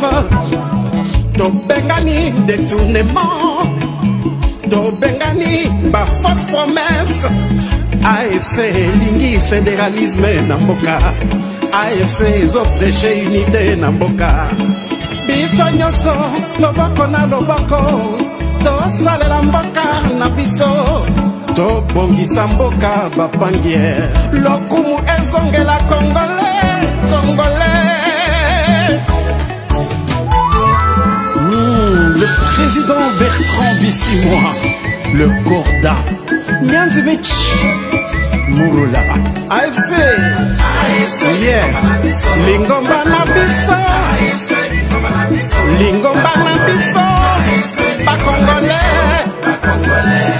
mensonge, to bengani détournement, to bengani ba fausse promesse. AFC lingi fédéralisme na mboka, AFC zo prêcher unité na mboka. Biso nyonso loboko na loboko, to salela mboka na biso, to bongisa mboka bapangier. Lokumu ezongela congolais, congolais. Le président Bertrand Bissimois, le Corda, Nyanzimich, Mouroula, AFC, yeah, Lingomba Nabiso, Lingomba Nabiso, pas congolais, pas congolais.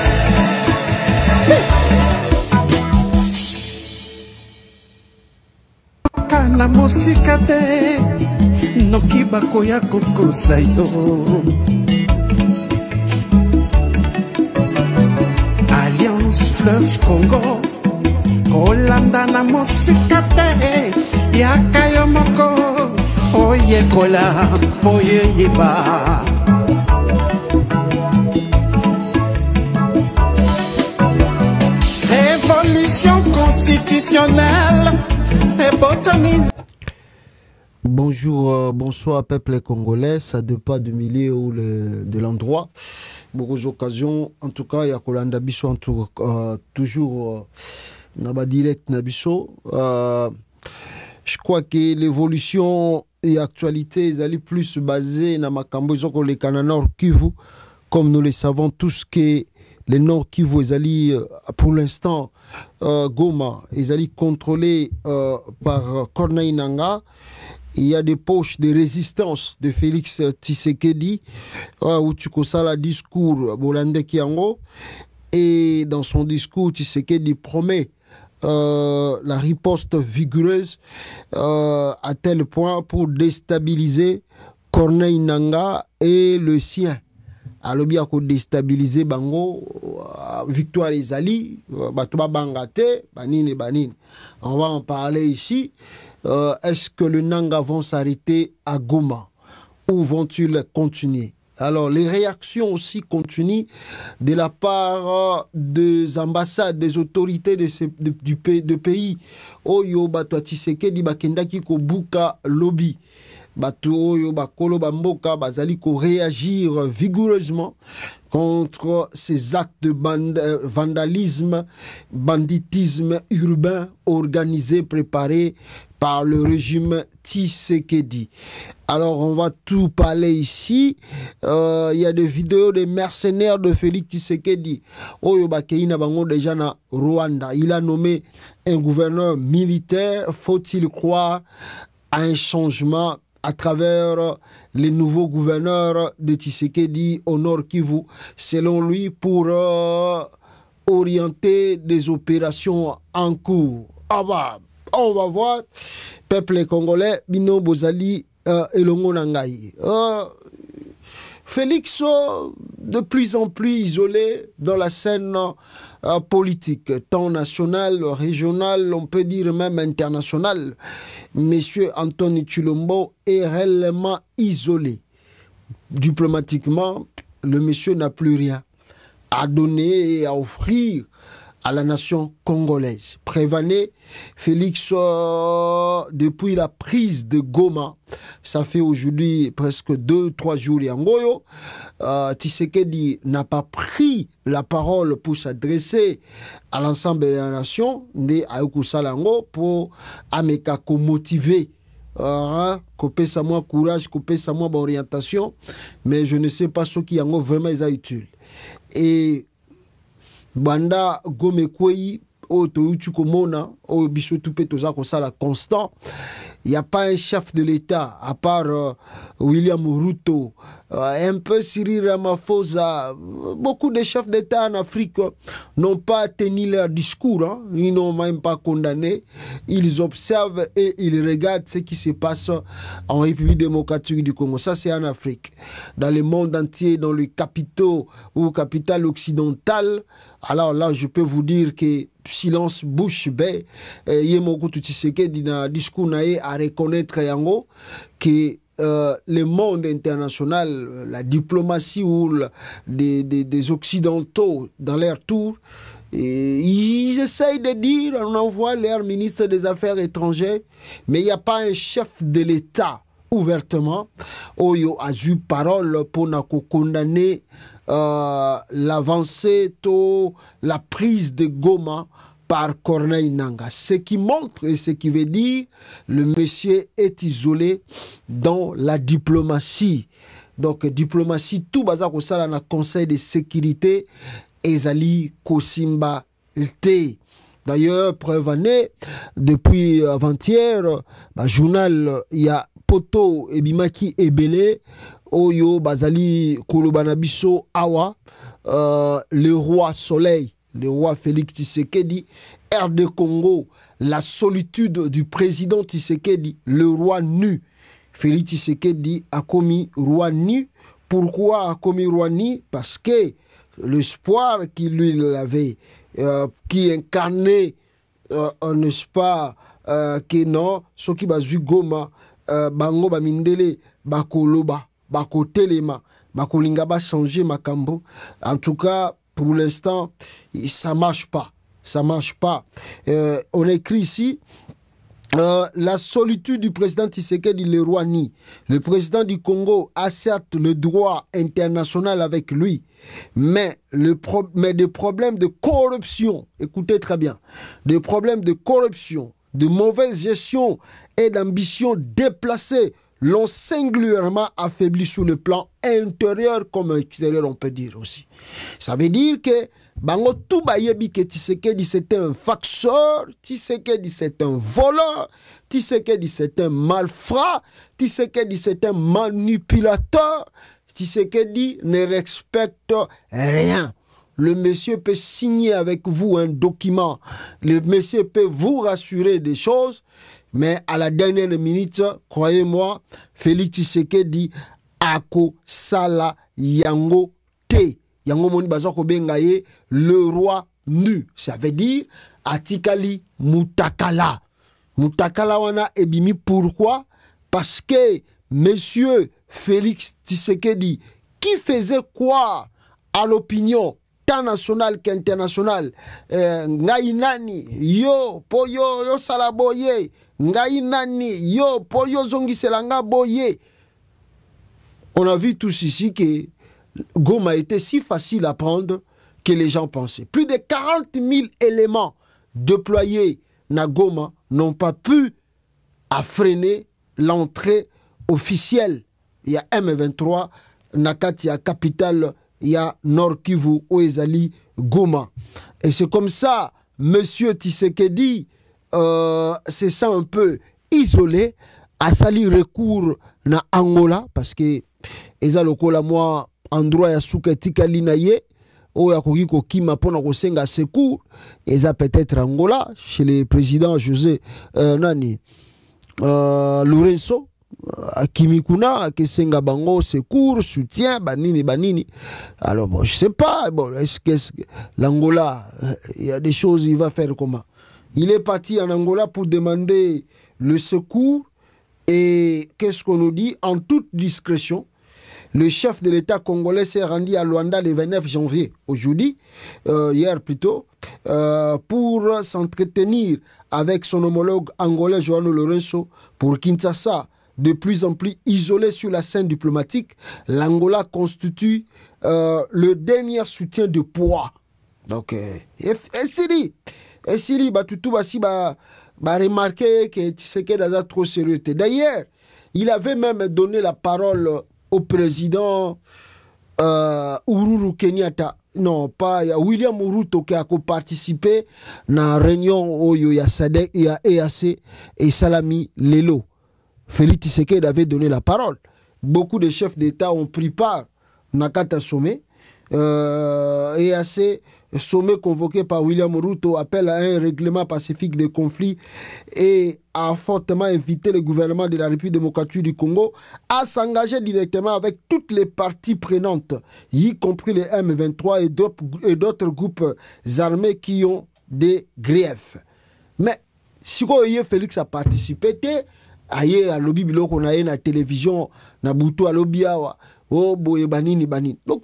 Kana musika te, noki bakoya kokosa yo. Alliance Fleuve Congo, Kolanda na musika te, yakayo moko, oye kola, oye yeba. Révolution constitutionnelle et botanique. Bonjour, bonsoir peuple congolais, ça dépend du milieu ou de l'endroit. Beaucoup d'occasions, en tout cas, il y a Kolanda Bisso, toujours dans direct Nabisso. Je crois que l'évolution et l'actualité, ils allaient plus basées dans Makambo, les Canada Nord Kivu, comme nous le savons tous que les Nord Kivu, ils allaient pour l'instant, Goma, ils allaient contrôlés par Corneille Nangaa. Il y a des poches de résistance de Félix Tshisekedi où tu connais le discours Bolande Kiango, et dans son discours Tshisekedi promet la riposte vigoureuse à tel point pour déstabiliser Corneille Nangaa et le sien. Alors bien qu'on déstabiliser Bango, victoire Ezali, Batuba Bangate, Banine. On va en parler ici. Est-ce que le Nanga vont s'arrêter à Goma ou vont-ils continuer? Alors, les réactions aussi continuent de la part des ambassades, des autorités du pays. Oyo Bato Tshisekedi Bakendaki ko buka lobby. Bato Oyo Bakolo Bamboka Bazali ko réagir vigoureusement contre ces actes de vandalisme, banditisme urbain organisé, préparé par le régime Tshisekedi. Alors, on va tout parler ici. Il y a des vidéos des mercenaires de Félix Tshisekedi. Oyo Bakeina Bango déjà na Rwanda. Il a nommé un gouverneur militaire. Faut-il croire à un changement à travers les nouveaux gouverneurs de Tshisekedi au Nord Kivu, selon lui, pour orienter des opérations en cours? Ah bah, on va voir. Peuple congolais, Bino Bozali et Longo Nangai. Félix, de plus en plus isolé dans la scène politique, tant nationale, régionale, on peut dire même internationale. Monsieur Anthony Tshilombo est réellement isolé. Diplomatiquement, le monsieur n'a plus rien à donner et à offrir à la nation congolaise. Prévané, Félix, depuis la prise de Goma, ça fait aujourd'hui presque 2-3 jours et Angoyo, Tshisekedi n'a pas pris la parole pour s'adresser à l'ensemble de la nation, né à Salango, pour amekako motiver, couper sa moi courage, couper sa moi orientation, mais je ne sais pas ce qui est vraiment utile. Et Banda Gomekwei, o Toyutu Komona, o Bishotu Petoza Kosala constant. Il n'y a pas un chef de l'État, à part William Ruto, un peu Cyril Ramaphosa. Beaucoup de chefs d'État en Afrique n'ont pas tenu leur discours, hein. Ils n'ont même pas condamné. Ils observent et ils regardent ce qui se passe en République démocratique du Congo. Ça, c'est en Afrique. Dans le monde entier, dans les capitaux ou capitales occidentales, alors là, je peux vous dire que silence bouche bée. Yemoku Tshisekedi na discours nae à reconnaître yango que le monde international, la diplomatie ou des Occidentaux dans leur tour, et ils essayent de dire, on envoie leur ministre des Affaires étrangères, mais il n'y a pas un chef de l'État ouvertement Oyo a eu parole pour condamner l'avancée, la prise de Goma par Corneille Nangaa. Ce qui montre et ce qui veut dire le monsieur est isolé dans la diplomatie. Donc, diplomatie, tout bazar au sala na conseil de sécurité, ezali Kosimba T. D'ailleurs, preuve année, depuis avant-hier, journal, il y a Poto et Bimaki Ebele, Oyo Bazali Kolobanabiso Awa, le roi Soleil, le roi Félix Tshisekedi, RD Congo, la solitude du président Tshisekedi, le roi nu. Félix Tshisekedi a commis roi nu. Pourquoi a commis roi nu? Parce que l'espoir qu'il lui avait, qui incarnait, n'est-ce pas, que non, ce qui va Goma, bango ba mindele, bakoloba, bakotelema, bakolinga ba changer makambo. En tout cas, pour l'instant, ça marche pas. Ça marche pas. On écrit ici, la solitude du président Tshisekedi, le roi Ni. Le président du Congo a certes le droit international avec lui, mais des problèmes de corruption, écoutez très bien, des problèmes de corruption, de mauvaise gestion et d'ambition déplacée l'ont singulièrement affaibli sur le plan intérieur comme extérieur, on peut dire aussi. Ça veut dire que Bango tout bayebi que Tshisekedi c'était un facteur, Tshisekedi c'est un voleur, Tshisekedi c'est un malfrat, Tshisekedi c'est un manipulateur, Tshisekedi ne respecte rien. Le monsieur peut signer avec vous un document, le monsieur peut vous rassurer des choses, mais à la dernière minute, croyez-moi, Félix Tshisekedi ako sala yango te. Yango moni bazako bengaye le roi nu. Ça veut dire atikali mutakala. Mutakala wana ebimi pourquoi? Parce que monsieur Félix Tshisekedi qui faisait quoi à l'opinion tant nationale qu'internationale, ngai nani yo po yo sala boye, ngai nani yo po yo zongiselanga boye. On a vu tous ici que Goma était si facile à prendre que les gens pensaient. Plus de 40 000 éléments déployés na Goma n'ont pas pu freiner l'entrée officielle. Il y a M23, Nakati, il y a capitale, il y a Nord Kivu, Oezali, Goma. Et c'est comme ça, monsieur Tshisekedi, c'est ça un peu isolé, a sali recours na Angola, parce que eza lokola moi endroit ya suka tikali na ye oya koki kokima pona kosenga secours eza peut-être Angola chez le président José Lourenço akimikuna kesenga bango secours soutien banini. Alors bon, je sais pas, bon, est-ce que l'Angola il y a des choses, il va faire comment? Il est parti en Angola pour demander le secours. Et qu'est-ce qu'on nous dit? En toute discrétion, le chef de l'État congolais s'est rendu à Luanda le 29 janvier, aujourd'hui, hier plutôt, pour s'entretenir avec son homologue angolais João Lourenço pour Kinshasa. De plus en plus isolé sur la scène diplomatique, l'Angola constitue le dernier soutien de poids. Donc, et Siri, tout remarqué que Tshisekedi est trop sérieux. D'ailleurs, il avait même donné la parole au président Uhuru Kenyatta. Non, pas William Ruto qui a participé à la réunion où il y a SADC, il y a EAC et Salami Lelo. Félix Tshisekedi avait donné la parole. Beaucoup de chefs d'État ont pris part Nakata sommet. EAC, sommet convoqué par William Ruto, appelle à un règlement pacifique des conflits et a fortement invité le gouvernement de la République démocratique du Congo à s'engager directement avec toutes les parties prenantes, y compris les M23 et d'autres groupes armés qui ont des griefs. Mais si Félix a participé, aye à lobby biloko na ye na télévision na butu à lobby awa oh boye banini banini. Donc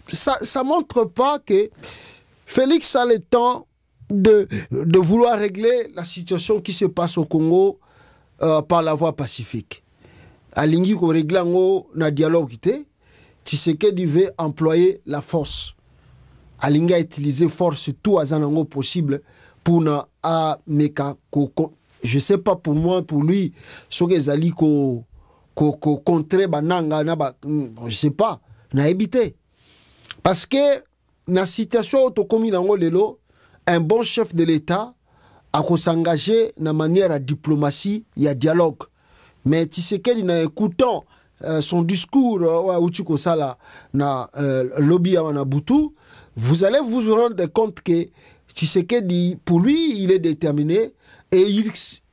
ça montre pas que Félix a le temps de vouloir régler la situation qui se passe au Congo par la voie pacifique. Alingi ko régler ngo na dialogue té, Tshisekedi veut employer la force. Alingi a utilisé force tout à zanango possible pour na a meka ko. Je sais pas pour moi, pour lui, ce que zali ko contrer bananga na ba, je sais pas, na évité. Parce que na situation autocommune nango lelo, un bon chef de l'État a s'engager na manière à diplomatie, il y a dialogue. Mais Tshisekedi na écoutant son discours ou sala na lobby à Butu, vous allez vous rendre compte que Tshisekedi, pour lui, il est déterminé et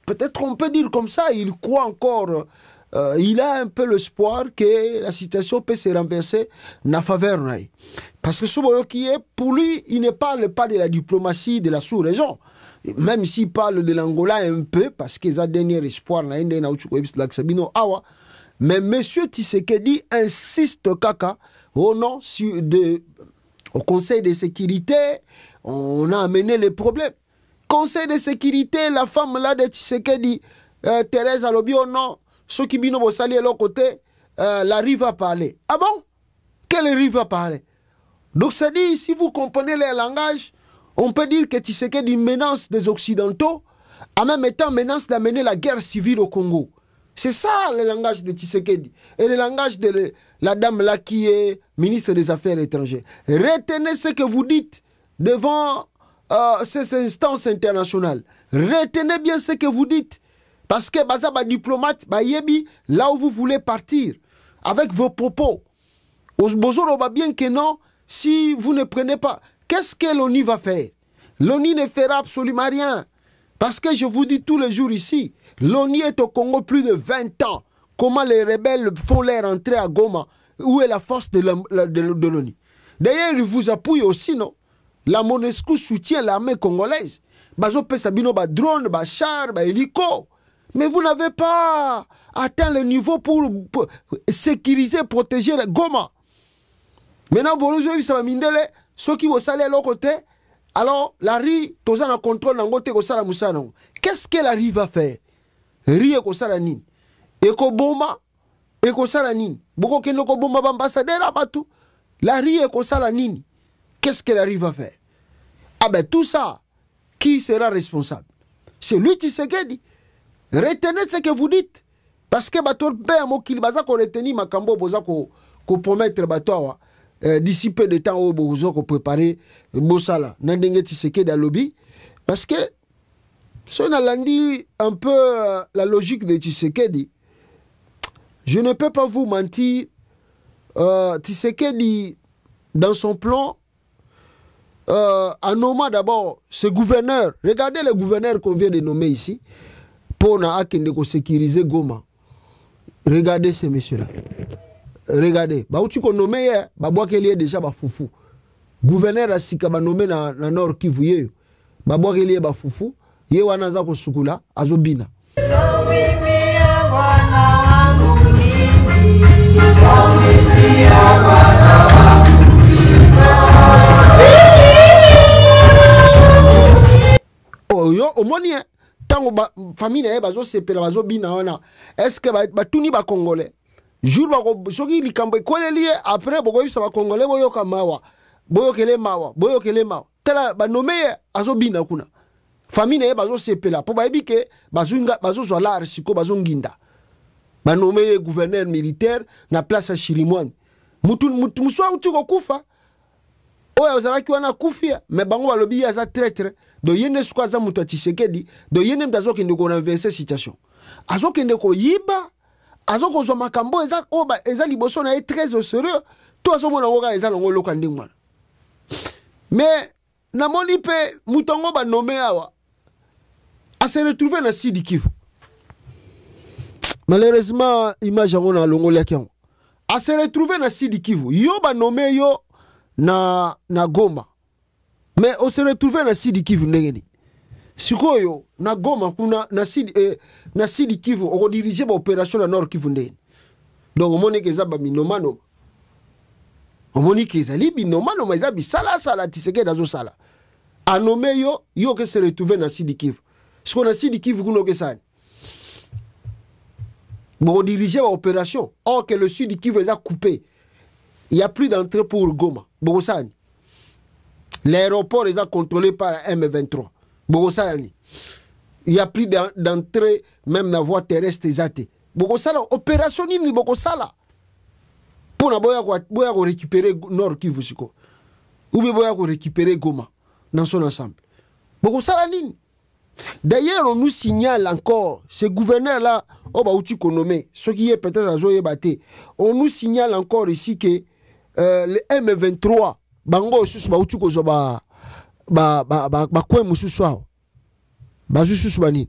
peut-être on peut dire comme ça, il croit encore, il a un peu l'espoir que la situation peut se renverser en faveur. Parce que ce qui est, pour lui, il ne parle pas de la diplomatie de la sous-région. Même s'il parle de l'Angola un peu, parce qu'il a un dernier espoir, mais M. Tshisekedi insiste kaka au nom au Conseil de sécurité, on a amené les problèmes. Conseil de sécurité, la femme là de Tshisekedi, Thérèse Alobi, oh non, ceux qui bino bosali à l'autre côté, la rive va parler. Ah bon? Quelle rive va parler? Donc ça dit, si vous comprenez les langages, on peut dire que Tshisekedi menace des Occidentaux, en même temps menace d'amener la guerre civile au Congo. C'est ça le langage de Tshisekedi. Et le langage de la dame là qui est ministre des Affaires étrangères. Retenez ce que vous dites devant ces instances internationales. Retenez bien ce que vous dites. Parce que Bazaba diplomate, Bayebi, là où vous voulez partir, avec vos propos. Bozoro va bien que non, si vous ne prenez pas. Qu'est-ce que l'ONU va faire? L'ONU ne fera absolument rien. Parce que je vous dis tous les jours ici, l'ONU est au Congo plus de 20 ans. Comment les rebelles font leur entrée à Goma? Où est la force de l'ONU? D'ailleurs, ils vous appuient aussi, non? La MONUSCO soutient l'armée congolaise. Bazo Pesabino, ba drone, ba char, ba hélico. Mais vous n'avez pas atteint le niveau pour sécuriser, protéger la Goma. Maintenant, vous avez vu Mindele, ceux qui vont saler à l'autre côté, alors la RI, tous en contrôle, qu'est-ce que la RI va faire? RI est comme nini. Eko bomba, eko sala nini. Boko kendo ko bomba ambassadeur abatu. La RI est comme nini. Qu'est-ce que la RI va faire? Ah ben tout ça, qui sera responsable? C'est lui Tshisekedi. Retenez ce que vous dites. Parce que bato pe mokili baza ko retenir makambo boza ko promettre bato d'ici peu de temps au bozo ko préparer bosala nandenge Tshisekedi à lobby parce que si on a dit un peu la logique de Tshisekedi, je ne peux pas vous mentir, Tshisekedi dans son plan en nommant d'abord ce gouverneur, regardez le gouverneur qu'on vient de nommer ici pour sécuriser Goma. Regardez ces messieurs-là. Regardez. Bah, où tu connais nommé, bah, bois qu'il y a déjà, bah, foufou. Gouverneur a sika ba nommé na Nord Kivu yé. Bah, bois qu'il y a, bah, foufou. Yé wanaza ko sukula, azobina. Oh, yo, au moins, tango ba famille na bazo sepela bazo bina wana est-ce que ba tuni ba congolais jour ba ko soki likambo ko lié après boko bisa ba congolais boyo kamawa boyo kele mawa tela ba nommé azo bina kuna famille na bazo sepela po ba ebike bazo zo la siko bazo nginda ba nommé gouverneur militaire na place à Chirimwani mutu muswa uti ko kufa oya ozalaki wana kufia mais bango balobi aza traître. Do yene skwaza muta Tshisekedi do yene mdazo kende ko renverser situation azo kende ko yiba azo ko zo makambo eza oba eza liboso na très au sérieux to azo mona ngoka eza ngo loka ndingwana mais na moni pe mutongo ba nommé awa a se retrouver na Sud Kivu malheureusement image on a longo leki a se retrouver na Sud Kivu yo ba nommé yo na Goma. Mais on se retrouve dans Sud Kivu ndengeni. sikoyo na Goma kuna na Sidi Kivu on dirige ba opération na Nord Kivu ndeni. Donc omoni ke za ba minomano. Omoni ke za li binomano ma za bisala sala Tshisekedi dazo sala. Anome yo ke se retrouver na Sidi Kivu. Siko na Sidi Kivu kuno ke sani. Bon diriger ba opération. Or que le Sidi Kivu est coupé. Il n'y a plus d'entrée pour Goma. Bon sani. L'aéroport est contrôlé par M23. Bogosani. Il n'y a plus d'entrée, même dans la voie terrestre. Bogosala, opération ni Bogosala. Pour récupérer Nord Kivu. Ou bien récupérer Goma dans son ensemble. Bogosala ni. D'ailleurs, on nous signale encore, ce gouverneur-là, ce qui est peut-être à Zoé Baté, on nous signale encore ici que le M23, Bango, kwe mususu hao bazususu banini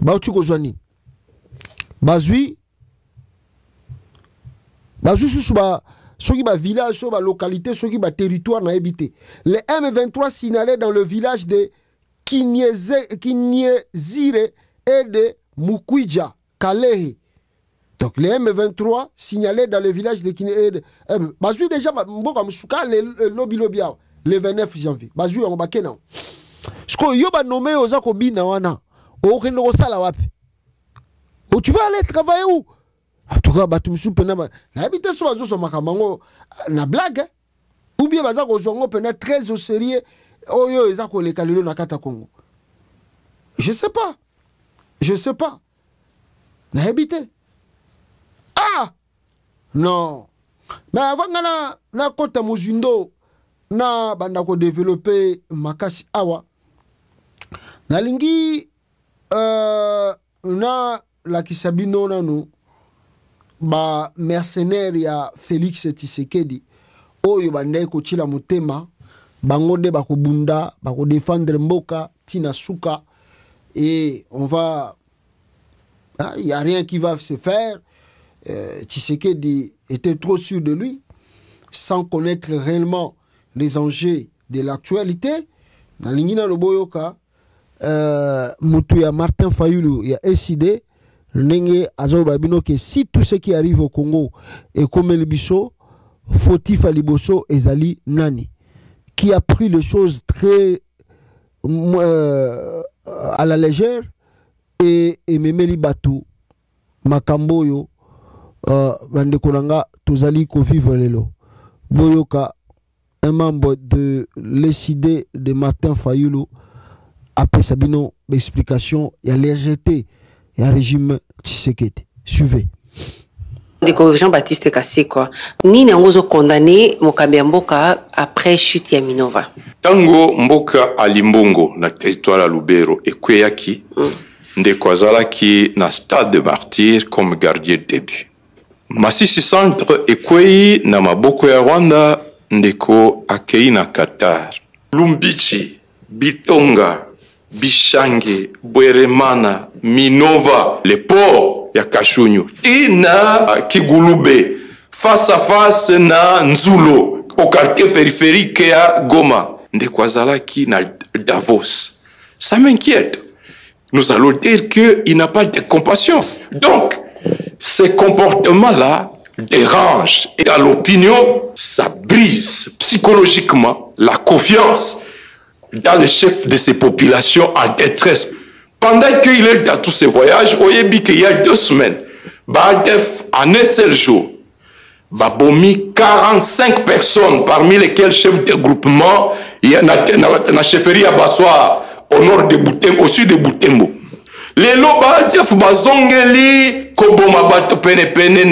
bauti kozwa nini bazwi bazususu ba soki ba village so ba localité soki ba territoire na habité. Le M23 signalé dans le village de Kinyezire et de Mukwija Kalehe. Donc le M23 signalé dans le village de Kinyezire bazwi déjà mboka musuka le lobby le 29 janvier. Bazui on bake na. Sko yo ba nommé oza ko bina wana. O kendo ko sala wapi? O tu vas aller travailler où? En tout cas batu musu pena ba. Na habité so bazo so makamango na blague. Ou bien baza ko zongo pena très au sérieux. O yo eza ko le kalelo na kata Congo. Je sais pas. Je sais pas. Na habité. Ah! Non. Mais avant na kota muzindo na banda ko développer makasi awa na lingi na la kisabino nanu ba mercenaire ya Félix Tshisekedi oyo banda ko chila mutema bangonde bako bunda bako défendre mboka tina suka et on va il y a rien qui va se faire. Tshisekedi était trop sûr de lui sans connaître réellement les enjeux de l'actualité. Dans l'ingina loboyoka mutu ya Martin Fayulu ya SID nenge azoba bino que si tout ce qui arrive au Congo est comme le biso fautif à liboso ezali nani qui a pris les choses très à la légère et memeli batu makamboyo bande konanga tozali ko vivre lelo boyoka. Un membre de l'ECD de Martin Fayulu après Sabino explication il y a légèreté il y a régime Tshisekedi. Suivez. Jean-Baptiste Kassé quoi. Nini ngozo condamné Mokambi Mboka après chute ya Minova. Tango Mboka alimbongo na territoire ya Lubero ekweyaki ndeko azalaki na stade de martyr comme gardien de but. Masisi centre ekweyi na maboko ya Rwanda ndeko akei na Qatar. Lumbichi, Bitonga, Bishange, Bweremana, Minova, le port ya Kashunyu, tina Kigulube, face à face na Nzulo, au quartier périphérique ya Goma, ndeko azalaki na Davos. Ça m'inquiète. Nous allons dire qu'il n'a pas de compassion. Donc, ces comportements-là dérange et dans l'opinion, ça brise psychologiquement la confiance dans le chef de ces populations en détresse. Pendant qu'il est dans tous ces voyages, on a dit qu'il y a 2 semaines, Badef, en un seul jour, Babomi 45 personnes, parmi lesquelles chef de groupement, il y a la chefferie à Bassoa, au nord de Boutembo, au sud de Boutembo. Les lobas, Badef, Bazongeli, Koboma Bato Pene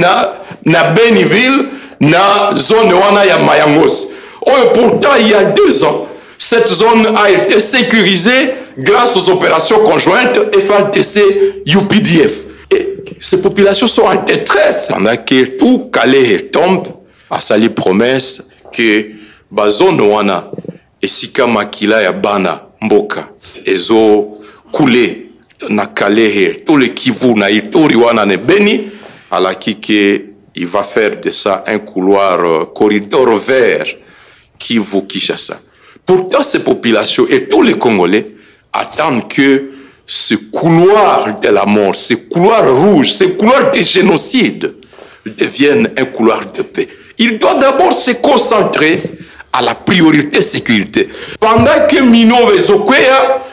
na Beniville, na zone wana ya Mayangos. Oh, pourtant, il y a 2 ans, cette zone a été sécurisée grâce aux opérations conjointes FARDC UPDF. Et ces populations sont en détresse. Pendant que tout Calais tombe, à sali promesse que la zone wana et sika makila ya bana mboka ezo coulé na Calais, tout le Kivu na Ituri wana ne beni ala kike. Il va faire de ça un couloir, corridor vert Kivu-Kinshasa. Pourtant, ces populations et tous les Congolais attendent que ce couloir de la mort, ce couloir rouge, ce couloir de génocide devienne un couloir de paix. Il doit d'abord se concentrer à la priorité sécurité. Pendant que Mino Vezokwea,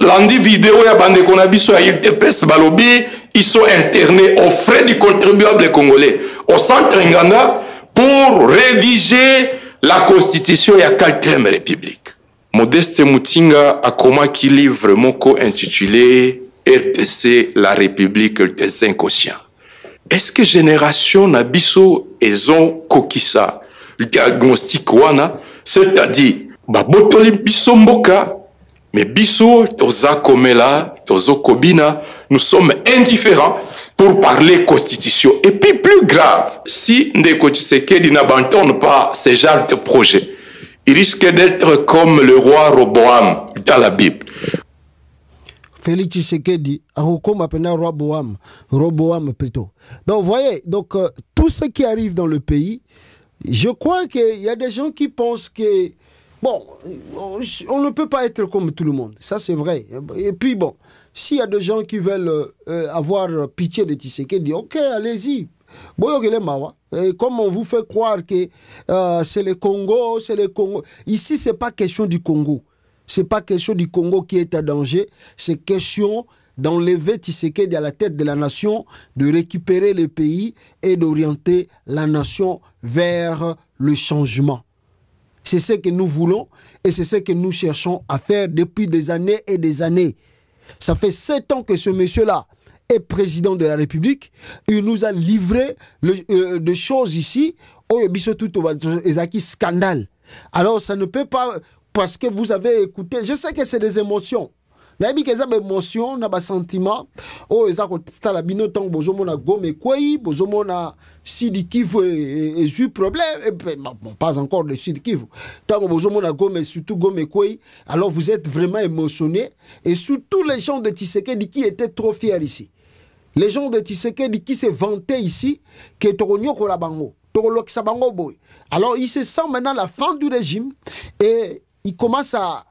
lundi vidéo ya bande konabiso ya ILTPS balobi, ils sont internés aux frais du contribuable congolais au centre Nganda pour rédiger la constitution de la 4e République. Modeste Mutinga a commis un livre moko intitulé RDC, la République des inconscients. Est-ce que génération Nabiso ezon kokisa le diagnostic wana, c'est-à-dire babotoli biso mboka, mais biso toza komela, tozo kobina, nous sommes indifférents pour parler constitution. Et puis plus grave, si Ndeko Tshisekedi n'abandonne pas ce genre de projet, il risque d'être comme le roi Roboam dans la Bible. Félix Tshisekedi, comme appelé Roboam plutôt. Donc, vous voyez, donc, tout ce qui arrive dans le pays, je crois qu'il y a des gens qui pensent que, bon, on ne peut pas être comme tout le monde. Ça, c'est vrai. Et puis, bon, s'il y a des gens qui veulent avoir pitié de Tshisekedi, ok, allez-y. Et comme on vous fait croire que c'est le Congo, c'est le Congo. Ici, ce n'est pas question du Congo. Ce n'est pas question du Congo qui est en danger. C'est question d'enlever Tshisekedi à la tête de la nation, de récupérer le pays et d'orienter la nation vers le changement. C'est ce que nous voulons et c'est ce que nous cherchons à faire depuis des années et des années. Ça fait 7 ans que ce monsieur-là est président de la République. Il nous a livré des choses ici. Oh, il scandale. Alors ça ne peut pas, parce que vous avez écouté, je sais que c'est des émotions. Nabi que des émotions, na ba sentiment. Oh, ils ont la bino tant bozomo na gome kwei, bozomo na Sud Kivu et eu problème. Bon, pas encore le Sud Kivu. Tant bozomo na gome, surtout gome kwei. Alors vous êtes vraiment émotionnés. Et surtout les gens de Tshisekedi qui étaient trop fiers ici. Les gens de Tshisekedi qui se vantaient ici, que Toronyo Kolabango, Torolok Sabango Boy. Alors ils se sentent maintenant la fin du régime et ils commencent à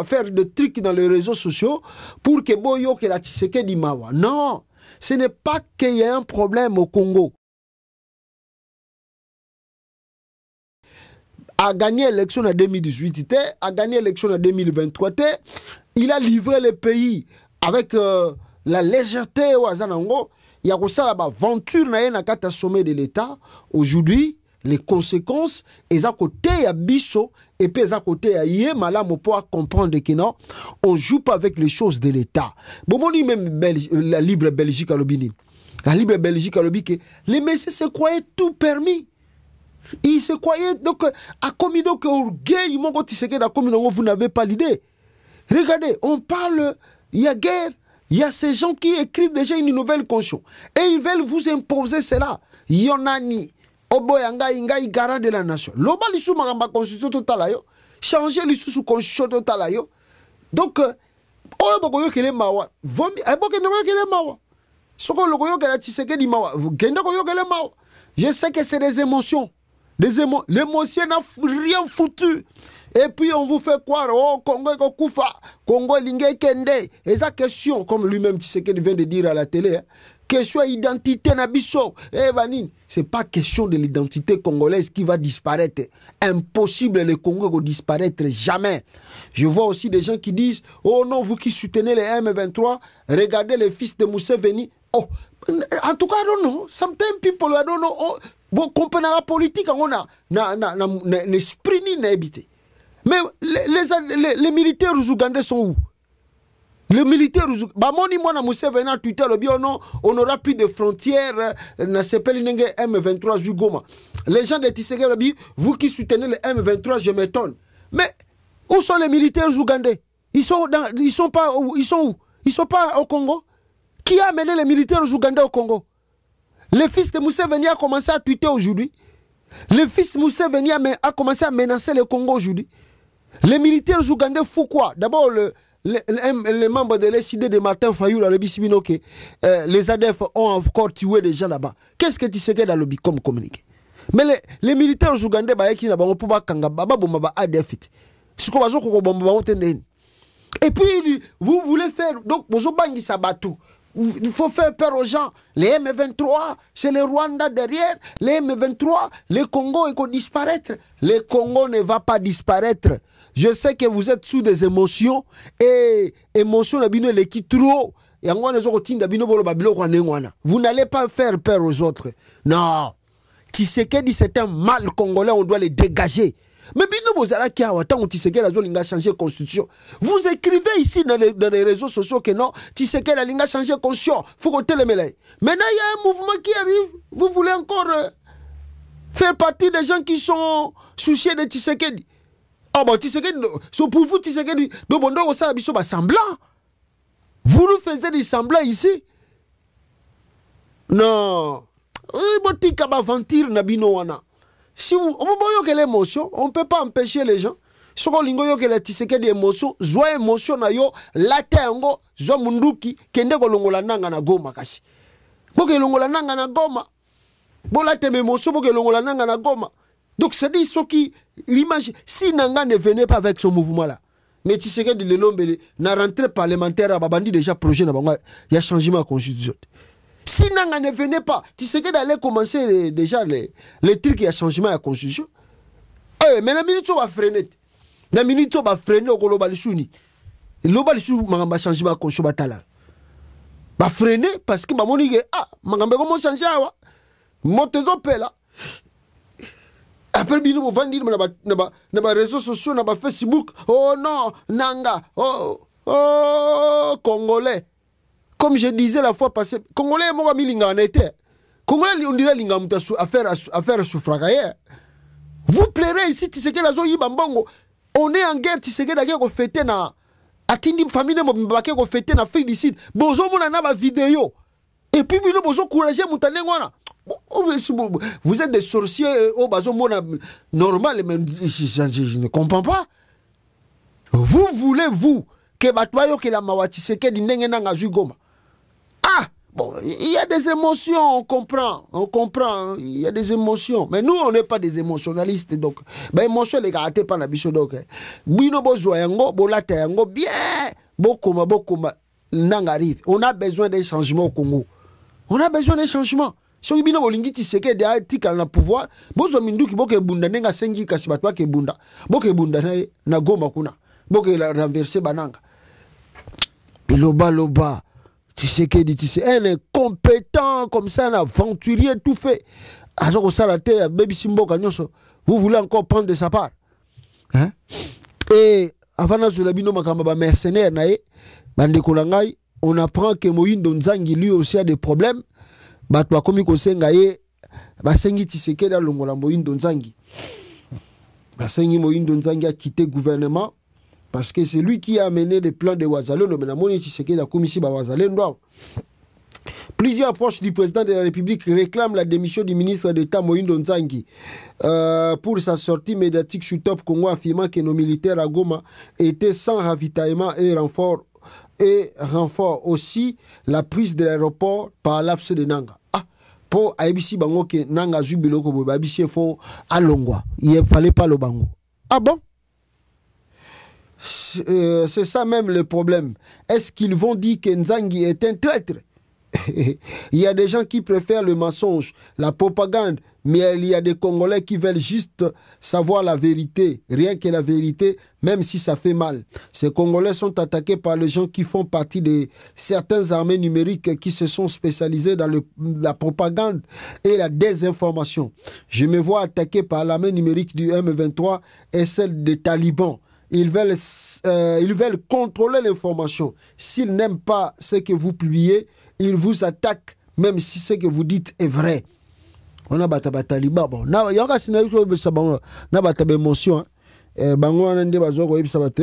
faire des trucs dans les réseaux sociaux pour que Boyo que la Tshisekedi Mawa. Non, ce n'est pas qu'il y a un problème au Congo. A gagné l'élection en 2018, a gagné l'élection en 2023, il a livré le pays avec la légèreté au Azanango. Il y a aussi la aventure na kata sommet de l'État. Aujourd'hui, les conséquences, et à côté à Bisso, et puis à côté à Yémala, on peut comprendre que non, on joue pas avec les choses de l'État. Bon, on dit même la libre Belgique à l'Obini. La libre Belgique à l'Obini, les messieurs se croyaient tout permis. Ils se croyaient, donc, à commis donc, orgueil, vous n'avez pas l'idée. Regardez, on parle, il y a guerre, il y a ces gens qui écrivent déjà une nouvelle constitution. Et ils veulent vous imposer cela. Yonani. Oboyanga ingai garant de la nation. Loba lisu magamba constitution totala yo. Changer lisu sous constitution totala yo. Donc oyo bokoyo kele mawa. Vomi eboke noko kele mawa. Soko lokoyo kele Tshisekedi mawa. Genda koyo kele mawa. Je sais que c'est des émotions. L'émotion n'a rien foutu. Et puis on vous fait croire, oh Congo est Koufa, Congo Lingé Kende. Et sa question, comme lui-même Tshisekedi vient de dire à la télé, question identité Nabiso. Eh Vanine, c'est pas question de l'identité congolaise qui va disparaître. Impossible, le Congo va disparaître jamais. Je vois aussi des gens qui disent, oh non, vous qui soutenez les M23, regardez les fils de Museveni. Oh, en tout cas, I don't know. Sometimes people, I don't know. Oh, bon, comprenez la politique, on a l'esprit ni n'habité. Mais les militaires ougandais sont où? Les militaires ougandais, bah moi na Museveni à Twitter le bien non, on n'aura plus de frontières, na s'appelle M23 Zugoma. Les gens de Tshisekedi, vous qui soutenez le M23, je m'étonne. Mais où sont les militaires ougandais? Ils sont pas où? Ils sont pas au Congo? Qui a amené les militaires ougandais au Congo? Le fils de Museveni a commencé à tweeter aujourd'hui. Le fils de Museveni a commencé à menacer le Congo aujourd'hui. Les militaires ougandais font quoi? D'abord, les membres de l'SID de Martin Fayulu, le Bissiminoke, les ADF ont encore tué des gens là-bas. Qu'est-ce que tu sais dans le lobby comme communiqué? Mais les militaires ougandais, qui n'ont pas de ADF. Et puis, vous voulez faire... Donc, Bozobangi Sabatou. Il faut faire peur aux gens. Les M23, c'est le Rwanda derrière. Les M23, le Congo, il faut disparaître. Le Congo ne va pas disparaître. Je sais que vous êtes sous des émotions. Et émotions, les qui trop. Vous n'allez pas faire peur aux autres. Non. Tshisekedi, c'est un mal congolais, on doit le dégager. Mais vous a changé la constitution. Vous écrivez ici dans les réseaux sociaux que non, Tshisekedi a changé la constitution. Il faut que le mêler. Maintenant, il y a un mouvement qui arrive. Vous voulez encore faire partie des gens qui sont souciés de Tshisekedi. Ah bon, Tshisekedi, pour vous, Tshisekedi, semblant. Vous nous faisiez des semblants ici. Non. Si vous avez l'émotion, on ne peut pas empêcher les gens. Si vous avez des émotions, zoa émotion na yo, la tengo, zoa munduki, kende ko longola nanga na goma kasi. Boke longola nanga na goma. Bo la teme émotion, boke longola nanga na goma. Donc c'est dit ce qui l'image si Nanga ne venait pas avec ce mouvement là. Mais Tshisekedi de l'Ombele na rentrée parlementaire babandi déjà projet na bango, il y a changement de constitution. Si Nanga ne venait pas, Tshisekedi allait commencer déjà les trucs qui a changement de la constitution. Mais la minute va freiner. La minute va freiner au globalisuni. Globalisuni mangamba changement de constitution batala. Va freiner parce que mamoni mangamba comment changer wa. Montezo pela. Après bino vous vendre na ba réseaux sociaux na ba Facebook. Oh non, Nanga. Oh Congolais. Comme je disais la fois passée, Congolais moi milinga en été. Congolais on dirait linga mutasu affaire soufrakaye. Vous plairez ici Tshisekedi la zo yibambongo. On est en guerre Tshisekedi la ko fêter na atindi famille mo mbake ko fêter na Afrique du Sud. Bozo mona na ba vidéo. Et puis bino bozo courager mutane ngwana. Vous êtes des sorciers au bazo mona normal mais je ne comprends pas. Vous voulez vous que batwayo que la mawati Tshisekedi ndenge nanga zugoma. Ah bon, il y a des émotions, on comprend, il y a des émotions. Mais nous, on n'est pas des émotionnalistes, donc. Ben, émotion, les gars, pas la bicho, donc. Bino bozo yango, bolata yango, bien, bokoma, nang arrive. On a besoin d'un changement au Congo. On a besoin d'un changement. Si on bino bolingi Tshisekedi a tika na pouvoir, bozo minduki boke bunda nenga sengi kasibatwa ke bunda. Boke bunda na goma kuna. Boke la renverser bananga. Loba. Tshisekedi, un incompétent comme ça, un aventurier tout fait. Vous voulez encore prendre de sa part. Hein? Et avant de mercenaire, on apprend que Moïse Nzangi lui aussi a des problèmes. Tshisekedi a quitté le gouvernement. Parce que c'est lui qui a mené les plans de Ouazalendo. Plusieurs proches du président de la République réclament la démission du ministre d'État Moïse Nzangi pour sa sortie médiatique sur Top Congo, affirmant que nos militaires à Goma étaient sans ravitaillement et renfort aussi la prise de l'aéroport par l'absence de Nanga. Ah, pour Aibisi Bango que Nanga Zubilo Kobo Babisi faut à Longwa. Il ne fallait pas le Bango. Ah bon? C'est ça même le problème. Est-ce qu'ils vont dire que Nzangi est un traître? Il y a des gens qui préfèrent le mensonge, la propagande, mais il y a des Congolais qui veulent juste savoir la vérité, rien que la vérité, même si ça fait mal. Ces Congolais sont attaqués par les gens qui font partie de certaines armées numériques qui se sont spécialisées dans la propagande et la désinformation. Je me vois attaqué par l'armée numérique du M23 et celle des talibans. Ils veulent contrôler l'information. S'ils n'aiment pas ce que vous publiez, ils vous attaquent, même si ce que vous dites est vrai. On a battu Taliban. Bon, il y a battu émotion. Bango anande bazoko yebisa bato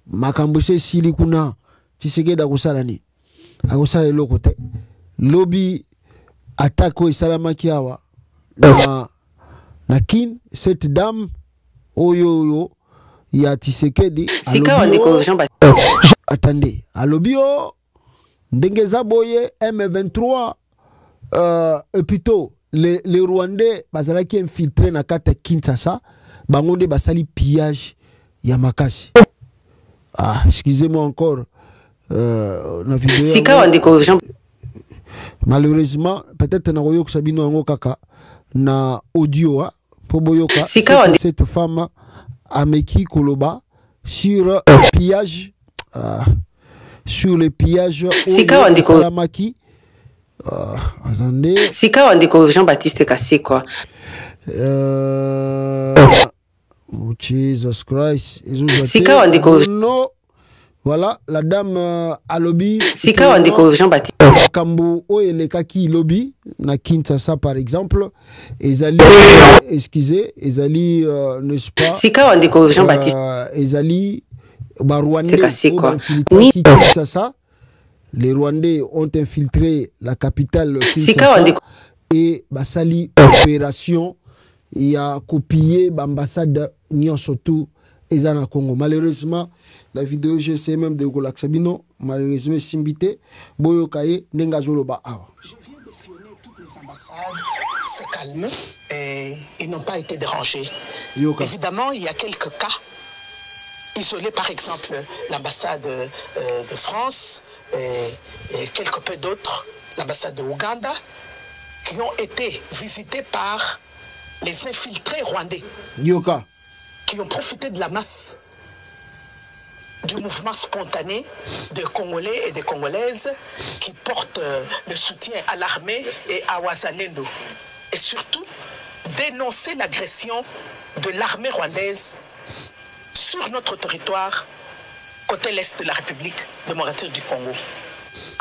makambuse sili kuna Tshisekedi akusala ni akusala eloko te lobby attaque isalamaki awa na kin cette dame oyo ya Tshisekedi attendez alobio ndengeza boye M23 et plutôt les Rwandais bazalaki infiltré na kata Kinshasa bango nde basali pillage Yamakasi. Ah, excusez-moi encore. Na vidéo. Sika Wandeko Jean. Malheureusement, peut-être na koyo kusabino yango kaka na audio pour boyoka. Cette femme ameki koloba sur pillage sur le pillage Sika Wandeko Salamaki. Attendez. Sika Wandeko Jean-Baptiste Kassé quoi. Oh, Jesus Christ. Sika Wandeko. Non. Voilà, la dame à lobby. Sika Wandeko Jean-Baptiste. Kambo o elekaki lobby na Kinshasa par exemple. Ezali, excusez, ezali n'est-ce pas? Sika Wandeko Jean-Baptiste. Ezali Rwandais. C'est quoi? Kinshasa. Les Rwandais ont infiltré la capitale Kinshasa et basali opération. Il a copié l'ambassade Nyosotu et Zana Congo. Malheureusement, la vidéo, j'essaie même de Golak Sabino, malheureusement, Simbité, Boyokaye, Nengazoloba Awa. Je viens de sillonner toutes les ambassades, se calment et ils n'ont pas été dérangés. Évidemment, il y a quelques cas isolés, par exemple l'ambassade de France et quelques peu d'autres, l'ambassade de Ouganda, qui ont été visités par les infiltrés rwandais qui ont profité de la masse du mouvement spontané de Congolais et de Congolaises qui portent le soutien à l'armée et à Wazalendo. Et surtout, dénoncer l'agression de l'armée rwandaise sur notre territoire, côté l'est de la République démocratique du Congo.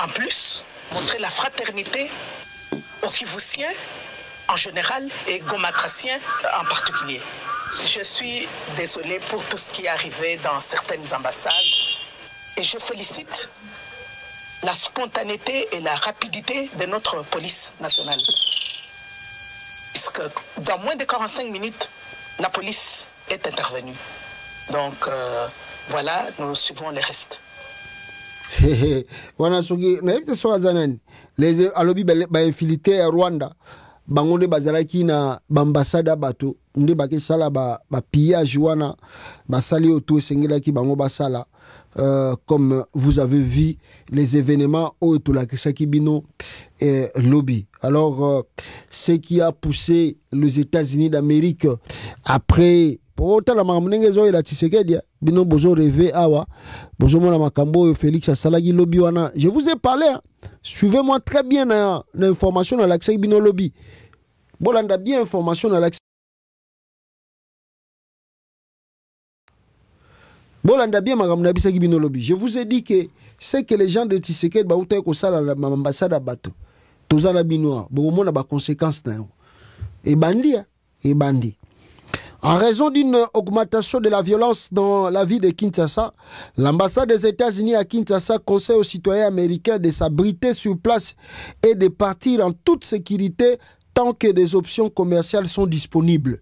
En plus, montrer la fraternité aux Kivussiens en général et Gomatraciens en particulier. Je suis désolé pour tout ce qui est arrivé dans certaines ambassades et je félicite la spontanéité et la rapidité de notre police nationale. Puisque dans moins de 45 minutes, la police est intervenue. Donc voilà, nous suivons les restes. Les alobi ba infiltré à Rwanda. Bangonde bazalaki na bambasada bato nde bakesala ba pillage wana basali auto sengelaki bango basala comme vous avez vu les événements autour la kisaki bino lobby. Alors ce qui a poussé les États-Unis d'Amérique après pour la mamunengezo et la Tshisekedi bino bozo rêver awa bozo mona makambo Félix asalaki lobby wana. Je vous ai parlé hein. Suivez-moi très bien l'information dans l'accès bino lobby. Bolanda bien information dans l'accès. Bolanda bien magamna bisaki bino lobby. Je vous ai dit que c'est que les gens de Tshisekedi ba uta ko sala l'ambassade à bateau. Tozala binoa, bo mona ba conséquences na yo. Et bandi. En raison d'une augmentation de la violence dans la ville de Kinshasa, l'ambassade des États-Unis à Kinshasa conseille aux citoyens américains de s'abriter sur place et de partir en toute sécurité tant que des options commerciales sont disponibles.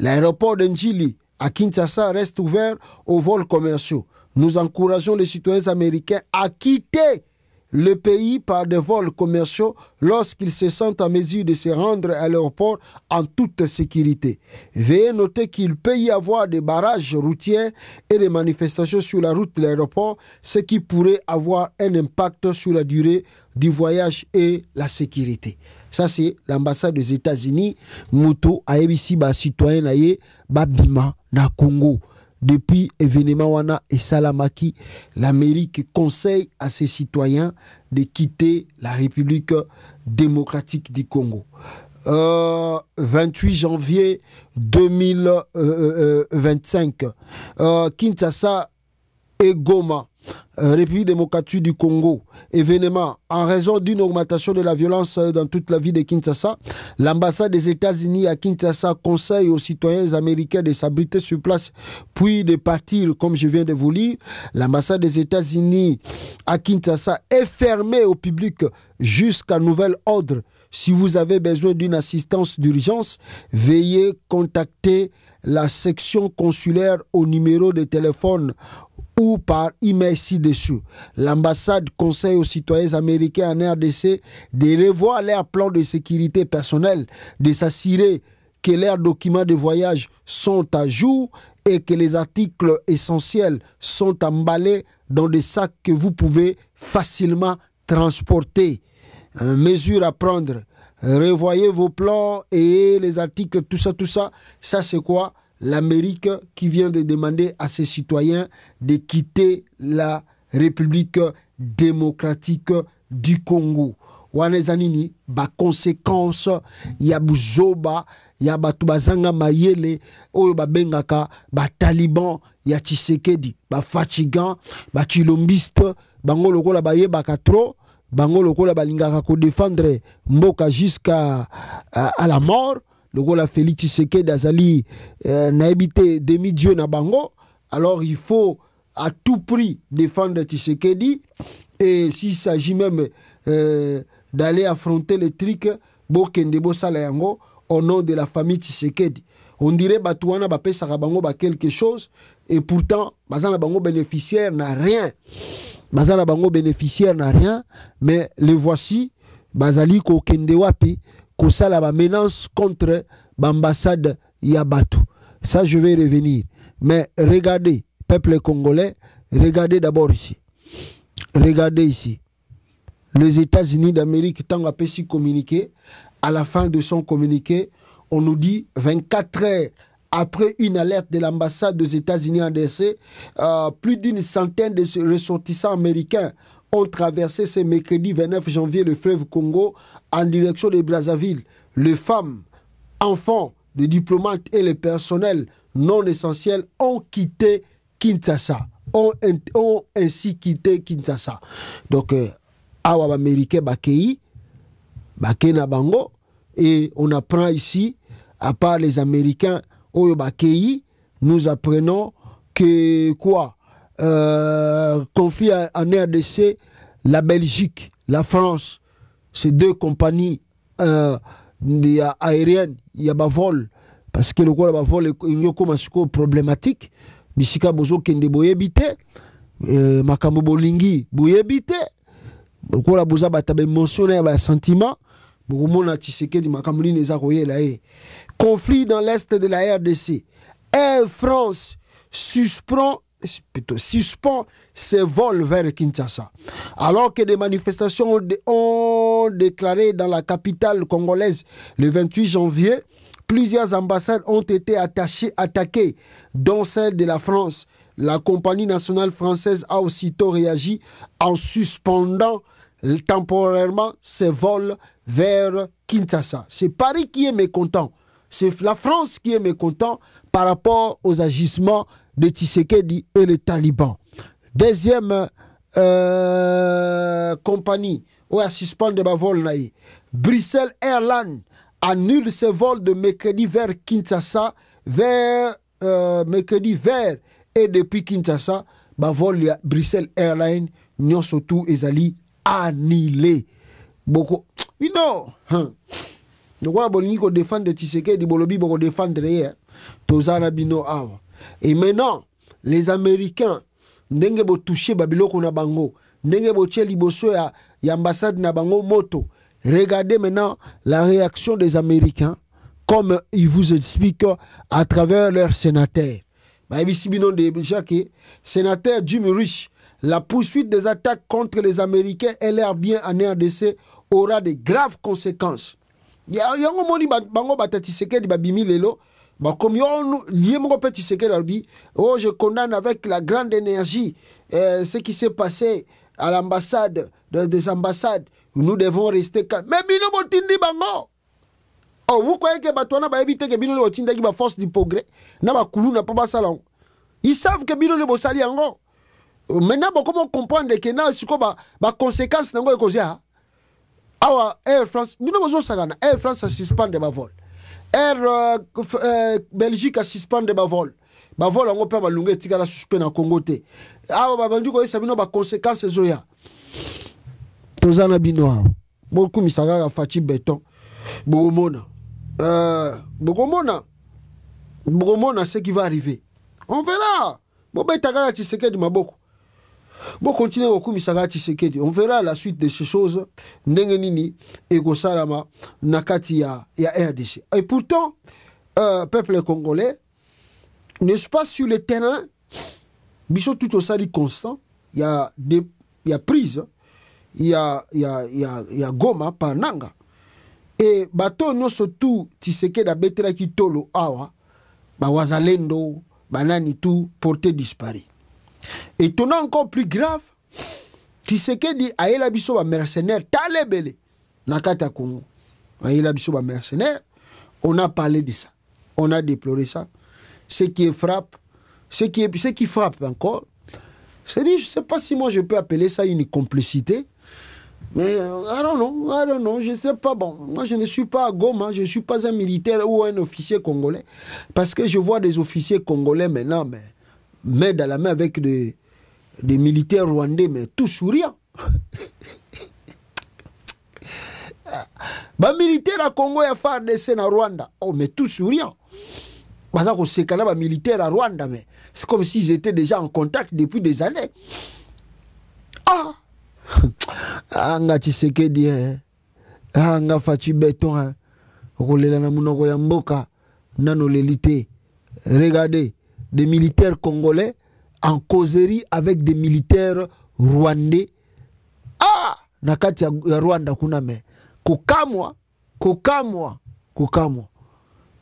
L'aéroport d'Njili à Kinshasa reste ouvert aux vols commerciaux. Nous encourageons les citoyens américains à quitter le pays par des vols commerciaux lorsqu'ils se sentent en mesure de se rendre à l'aéroport en toute sécurité. Veuillez noter qu'il peut y avoir des barrages routiers et des manifestations sur la route de l'aéroport, ce qui pourrait avoir un impact sur la durée du voyage et la sécurité. Ça, c'est l'ambassade des États-Unis. Muto aebisi ba citoyen na ye babima na Congo. Depuis événement wana et Salamaki, l'Amérique conseille à ses citoyens de quitter la République démocratique du Congo. 28 janvier 2025, Kinshasa et Goma, République démocratique du Congo, événement en raison d'une augmentation de la violence dans toute la ville de Kinshasa. L'ambassade des États-Unis à Kinshasa conseille aux citoyens américains de s'abriter sur place puis de partir, comme je viens de vous lire. L'ambassade des États-Unis à Kinshasa est fermée au public jusqu'à nouvel ordre. Si vous avez besoin d'une assistance d'urgence, veuillez contacter la section consulaire au numéro de téléphone ou par email ci-dessous. L'ambassade conseille aux citoyens américains en RDC de revoir leur plan de sécurité personnelle, de s'assurer que leurs documents de voyage sont à jour et que les articles essentiels sont emballés dans des sacs que vous pouvez facilement transporter. Mesure à prendre. Revoyez vos plans et les articles, tout ça. Ça, c'est quoi? L'Amérique qui vient de demander à ses citoyens de quitter la République démocratique du Congo. Wanezanini, ba conséquence, ya buzoba, ya batu bazanga mayele, oyo ba bengaka, ba taliban, ya Tshisekedi, ba fatigant, ba chilombiste, bango lokola ba yebaka trop, bango lokola ba lingaka ko défendre mboka jusqu'à à la mort, lokola Félix Tshisekedi azali naibité demi-dieu na bango, alors il faut à tout prix défendre Tshisekedi, et s'il s'agit même d'aller affronter les trucs Bokendebo Salayango au nom de la famille Tshisekedi. On dirait Batouana Bapé Sarabango ba quelque chose et pourtant Bazana Bango bénéficiaire n'a rien. Bazana Bango bénéficiaire n'a rien, mais le voici Bazali ko Kendewapi ko sala ba menace contre l'ambassade Yabatou. Ça je vais revenir. Mais regardez, peuple congolais, regardez d'abord ici. Regardez ici. Les États-Unis d'Amérique, tant à si communiqué, à la fin de son communiqué, on nous dit 24 heures après une alerte de l'ambassade des États-Unis en DC, plus d'une centaine de ressortissants américains ont traversé ce mercredi 29 janvier le fleuve Congo en direction de Brazzaville. Les femmes, enfants, les diplomates et le personnel non essentiels ont quitté Kinshasa. Ont ainsi quitté Kinshasa. Donc, awa américain bakei na bango, et on apprend ici, à part les Américains oyo bakei, nous apprenons que quoi, conflit en RDC, la Belgique, la France, ces deux compagnies aériennes, il y a un vol, parce que le vol est problématique. Bisika bozo kende boyebite, makambo bolingi boyebite, kola boza batabe émotionnel ba sentiment, bokomona Tshisekedi makambo ni neza koyela e. Conflit dans l'est de la RDC. Air France suspend ses vols vers Kinshasa. Alors que des manifestations ont déclaré dans la capitale congolaise le 28 janvier, plusieurs ambassades ont été attaquées, dont celle de la France. La compagnie nationale française a aussitôt réagi en suspendant temporairement ses vols vers Kinshasa. C'est Paris qui est mécontent. C'est la France qui est mécontent par rapport aux agissements de Tshisekedi et les talibans. Deuxième compagnie où a suspendu des vols, Bruxelles Airlines annule ses vols de mercredi vers Kinshasa, mercredi vers et depuis Kinshasa, vol Bruxelles Airlines, n'y surtout ezali annulé. Beaucoup, non. Donc on a besoin de défendre Tshisekedi, bolobi boko défendre hier. Tozana bino awa. Et maintenant, les Américains, ndenge bo toucher babiloko na bango, ndenge bo tie liboso ya ambassade na bango moto. Regardez maintenant la réaction des Américains, comme ils vous expliquent à travers leurs sénateurs. Sénateur Jim Risch, la poursuite des attaques contre les Américains et leurs biens en RDC aura de graves conséquences. Je condamne avec la grande énergie ce qui s'est passé à l'ambassade, des ambassades. Nous devons rester calmes. Mais bino botindi bango. Oh, vous croyez que Batouana va éviter que bino botindi qui va force du progrès? Na ba kulu na pa basalon. Ils savent que bino le bosali ango. Maintenant, comment comprendre que na siko ba conséquences nango ekozia? Awa Air France, bino bozo sagana. Air France a suspendre ba vol. Air Belgique a suspendre ba vol. Ba vol ango pa ba lunga tika la suspend na Congo te. Awa ba bandu ko esa bino ba conséquences zoya. Tozana binoa beaucoup misaka fati béton bokomona ce qui va arriver, on verra. Bobetaka Tshisekedi maboko bo continuer beaucoup misaka Tshisekedi, on verra la suite de ces choses ndenge nini eko salama nakati ya RDC. Et pourtant peuple congolais, n'est-ce pas, sur le terrain, Bicho tout au sali constant, il y a prise, il y a Goma par Nanga. Et bateau non surtout tiseke da betela ki tolo awa, ba wazalendo, banani tout porté disparu. Et ton encore plus grave, tiseke di aela biso ba mercenaire talebele nakata Congo. Aela biso ba mercenaire, on a parlé de ça. On a déploré ça. Ce qui frappe, ce qui frappe encore, c'est dit, je ne sais pas si moi je peux appeler ça une complicité. Mais I don't know, je ne sais pas. Bon, moi je ne suis pas à Goma, je ne suis pas un militaire ou un officier congolais. Parce que je vois des officiers congolais maintenant, mais main dans la main avec des militaires rwandais, mais tout souriant. Bah militaire à Congo et à FARDC na Rwanda, oh mais tout souriant. Parce que c'est quand même militaire à Rwanda, mais c'est comme s'ils étaient déjà en contact depuis des années. Ah! Anga Tshisekedi anga fachi beton rolela na munoko ya mboka nano lelité. Regardez des militaires congolais en causerie avec des militaires rwandais. Ah, nakati ya Rwanda kuna me kokamwa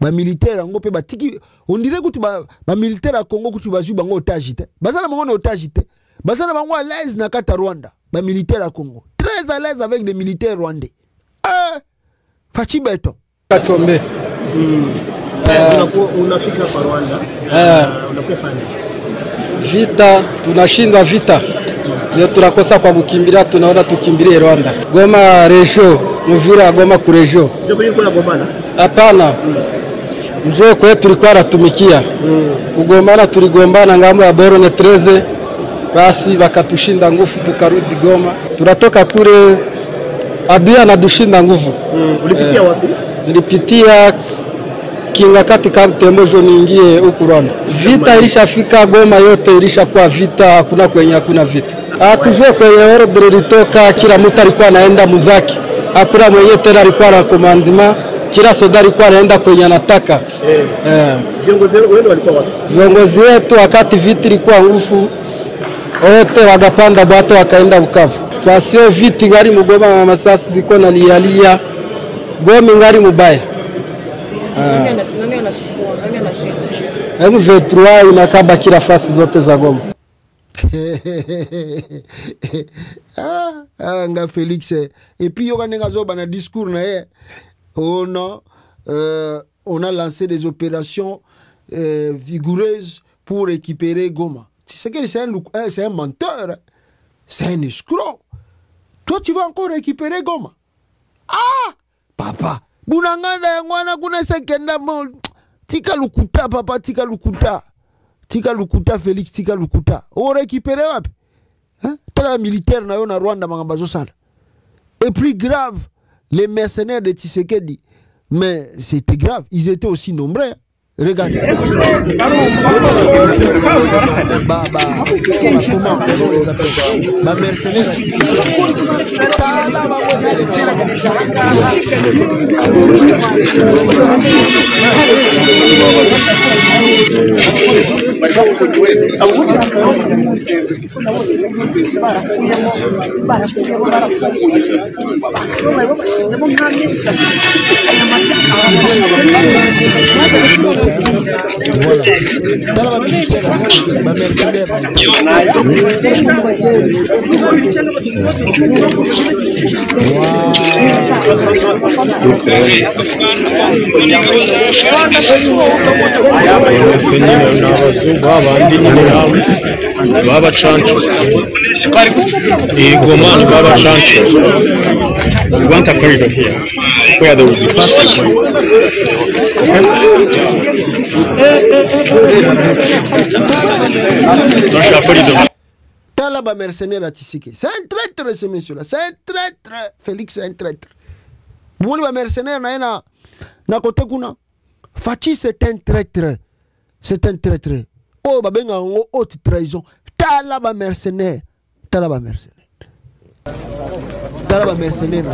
ba militaire ngo pe batiki on dirait que ba militaire à Congo que tu vas bango otage te bazana bango otage te bazana bango à l'aise na kata Rwanda. Les militaires à Congo, très à l'aise avec des militaires rwandais. Fachi beto. Kachombe. Unafika kwa Rwanda. Unakufanya. Vita, tunashindwa vita. Ndio tunakosa kwa kukimbilia, tunaona tukimbilie Rwanda. Goma region, Muvira Goma ku region. Ndio kwenye kuna gombana? Hapana. Mzee kwetu tulikuwa natumikia. Kugombana tuligombana ngambo ya Borone 13. Basi wakatushinda nguvu tukarudi Goma. Tunatoka kule adui anadushinda nguvu. Ulipitia wapi? Nilipitia Kingakati Kamtembo jo niingie huku Rwanda. Vita ilishafika Goma yote ilishakuwa vita, hakuna kwenye hakuna vita. Tujue kwenye ordre litoka kila mtu alikuwa anaenda muzaki. Hakuna mwenye tena alikuwa na commandement. Kila soda alikuwa anaenda kwenye anataka. Viongozi wenu walikuwa wapi? Viongozi wetu wakati vita ilikuwa nguvu wote wakapanda bato wakaenda Bukavu. Situation viti ngari mugoma masasi ziko na lialia. Goma ngari mubaya. M23 inakaba kila fasi zote za Goma. Nga Félix et puis yoka nenga zoba na discours na ye. On a lancé des opérations vigoureuses pour récupérer Goma. Tu sais que c'est un menteur, c'est un escroc. Toi, tu vas encore récupérer Goma. Ah, papa. Bunanganda ngwana kuna sekenda mo. Tika lukuta, papa, tika lukuta. Tika lukuta, Félix, tika lukuta. On récupérer wapi? Hein? Tala militaire na yo na Rwanda mangambazo sala. Et plus grave, les mercenaires de Tshisekedi. Mais c'était grave, ils étaient aussi nombreux. Regardez. Comment on les appelle? Bah, mercenaires ici. Voilà. Dans la militaire, ma mercenaire. Baba Chancho. Goman Baba Chancho. We want a corridor here where there will be passing. Talaba mercenaire à Tshisekedi. C'est un traître, ce monsieur-là. C'est un traître. Félix, c'est un traître. Bon, les mercenaires, na côté kuna. Fachi, c'est un traître. C'est un traître. Oh, babenga ngo haute trahison. Talaba mercenaire. Talaba mercenaire. Talaba mercenaire.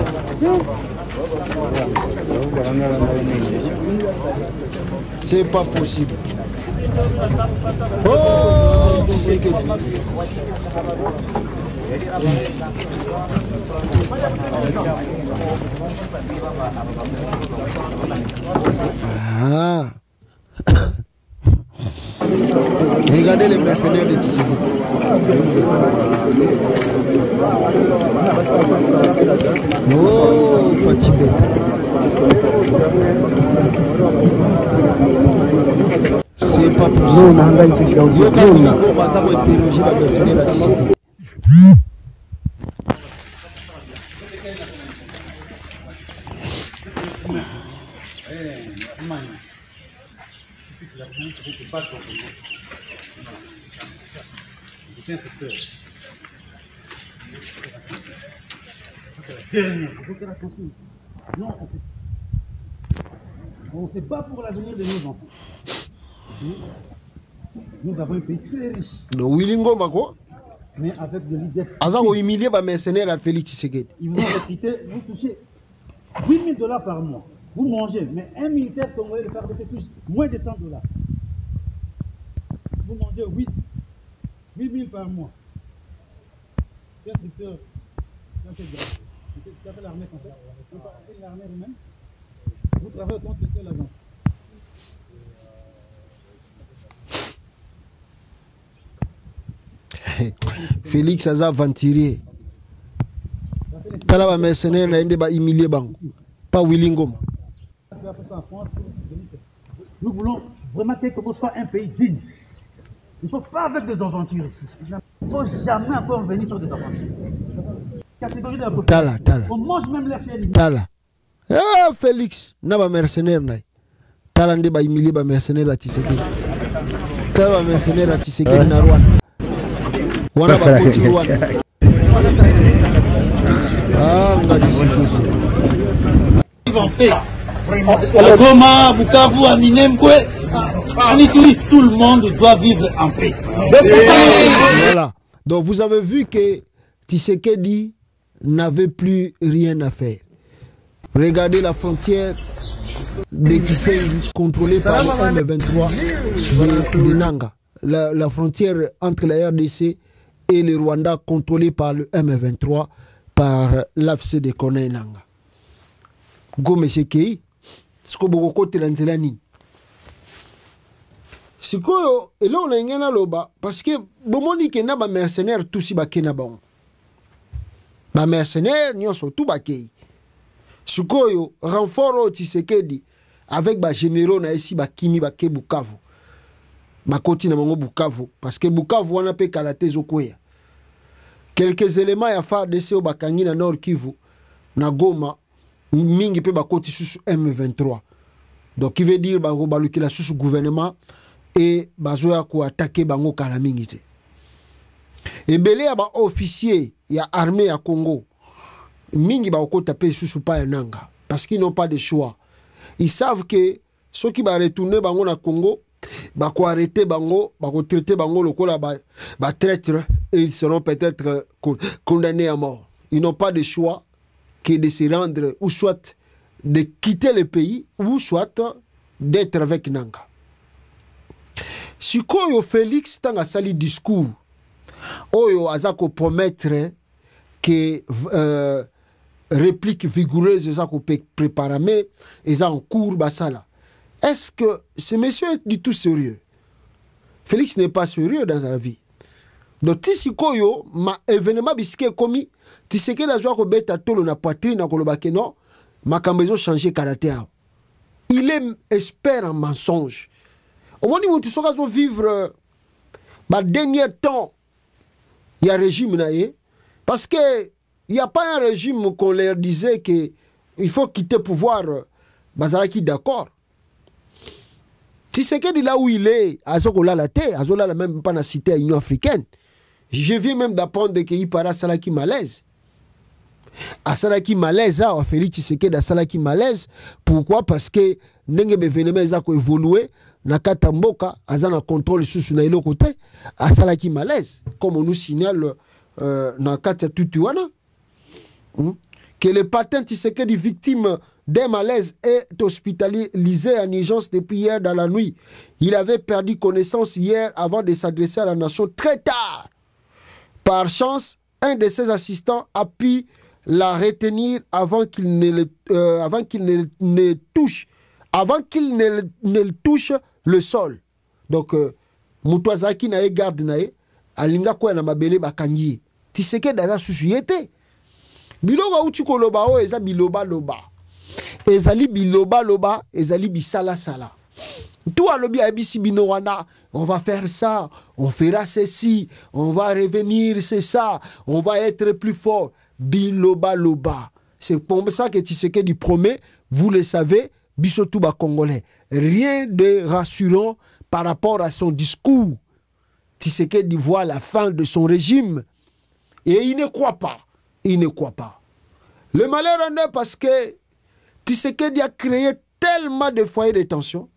C'est pas possible. Oh, tu sais que... Ah. Regardez les mercenaires de Tshisekedi. Oh, fatigué. C'est pas possible. Yo kabila ko baza ko interroger ba mercenaire de Tshisekedi. On ne se bat pour l'avenir de nos enfants. Nous avons un pays très riche. Mais avec de l'idée. Humilié par mercenaire à Félix Tshisekedi. Ils vont recruter, vous touchez $8 000 par mois. Vous mangez, mais un militaire congolais de FARDC touche moins de $100. Vous mangez 8 000 par mois. Quel secteur? Tu as fait l'armée comme ça? Vous avez fait l'armée vous-même? Vous travaillez contre quelle agence? Félix Aza Venturier. Tala ba mercenaire na ende ba humilier bango. Pas Willingom. Nous voulons vraiment que Congo soit un pays digne. Il ne faut pas avec des aventures ici. Il ne faut jamais encore venir sur des aventures. Catégorie de la population. Tala. On mange même la chair. Tala. Ah, Félix, na ba mercenaire na. Tala nde ba humilier ba mercenaire à Tshisekedi. Tala ba mercenaire à Tshisekedi na Rwanda. Wana ba koti Rwanda. Ah, nga Tshisekedi. Ils vont payer. À Goma, Bukavu, à Minembwe, à Ituri, tout le monde doit vivre en paix. Voilà. Donc vous avez vu que Tshisekedi n'avait plus rien à faire. Regardez la frontière de Kisengi contrôlée par le M23 de Nanga. La frontière entre la RDC et le Rwanda contrôlée par le M23 par l'AFC de Kone Nanga. Gome Sekei, Skoboko Telanzelani. Sikoyo, et là on a un loba parce que bomoni ke na ba mercenaire tout si ba kena bon. Ba mercenaire nyonso tout ba kei. Sikoyo renfort Tshisekedi avec ba généraux na esi ba kimi ba ke Bukavu. Ba koti na mongo Bukavu parce que Bukavu wana pe kalate zokoya. Quelques éléments ya FARDC au bakangi na Nord Kivu na Goma mingi pe ba koti sous M23. Donc qui veut dire ba robaluki la sous gouvernement et bazoya ko attaquer bango kala mingi te. Et belé ya ba officier ya armée ya Congo mingi ba ko taper sous pa ya nanga parce qu'ils n'ont pas de choix. Ils savent que ceux qui va retourner bango na Congo ba ko arrêter bango, ba ko traiter bango lokola ba traître et ils seront peut-être condamnés à mort. Ils n'ont pas de choix que de se rendre ou soit de quitter le pays ou soit d'être avec Nanga. Sikoyo Félix tanga sali discours oyo azako promettre que réplique vigoureuse ezako préparer mais eza en cours basala. Est-ce que ce monsieur est du tout sérieux? Félix n'est pas sérieux dans la vie. Donc Tsikoyo ma événement bisike komi Tshisekedi azwa ko beta tolo na poitrine na koloba ke non makambo ezo changer caractère. Il est expert en mensonge. Au moment où tu seras vivre le dernier temps, il y a un régime naïe. Parce qu'il n'y a pas un régime qu'on leur disait qu'il faut quitter le pouvoir. Bazaraki d'accord. Si c'est que là où il est, Azokola la terre, Azola même pas la cité à l'Union africaine. Je viens même d'apprendre qu'il part à Salaki malaise. À Salaki malaise, à Félix Tshisekedi à Salaki malaise. Pourquoi? Parce que n'enge événement a évolué. Nakata Mboka azana contrôle sous na ilo côté asalaki malaise comme on nous signale nakata tutuana que le patin Tshisekedi, victime d'un malaise, est hospitalisé en urgence depuis hier dans la nuit. Il avait perdu connaissance hier avant de s'adresser à la nation très tard. Par chance, un de ses assistants a pu la retenir avant qu'il ne touche le sol. Donc, Moutouazaki na garde nae, alinga kwa na mabele bakanyi. Tshisekedi daza susuyete. Biloba uti koloba o eza biloba loba. Ezali biloba loba, ezali bisala sala. Tout à l'objet abisi binowana, on va faire ça, on fera ceci, on va revenir, c'est ça, on va être plus fort. Biloba loba. C'est pour ça que Tshisekedi promet, vous le savez, bisotouba congolais. Rien de rassurant par rapport à son discours. Tshisekedi voit la fin de son régime et il ne croit pas. Il ne croit pas. Le malheur en est parce que Tshisekedi a créé tellement de foyers de tension.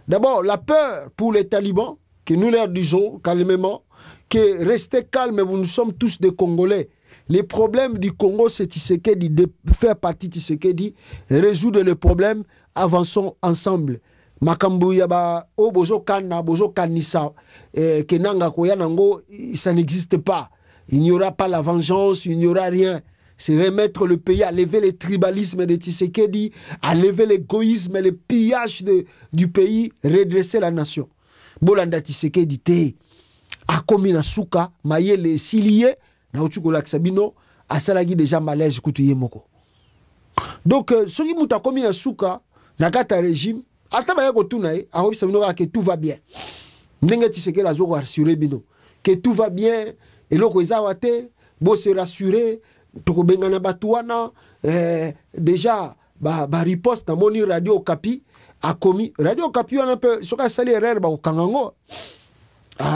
D'abord, la peur pour les talibans, que nous leur disons calmement, que restez calmes, nous sommes tous des Congolais. Les problèmes du Congo, c'est Tshisekedi, de faire partie de Tshisekedi, résoudre les problèmes, avançons ensemble. Makambu yaba o bozo kana bozo kanisa kenanga koyanango, ça n'existe pas. Il n'y aura pas la vengeance, il n'y aura rien. C'est remettre le pays, à lever le tribalisme de Tshisekedi, à lever l'égoïsme et le pillage du pays, redresser la nation. Bolanda Tshisekedi te akomi na suka mayele silié na utuko laksabino asalagi déjà malaise kutuye moko. Donc soki muta akomi na suka na kata régime ataba yako tunae ahobi sabino que tout va bien. Ndenge Tshisekedi azoko rassurer bino que tout va bien et loko ezawate bo se rassurer. Tokobengana batuana déjà riposte na moni Radio Okapi a commis Radio Okapi on a peu soka sali erreur ba kangango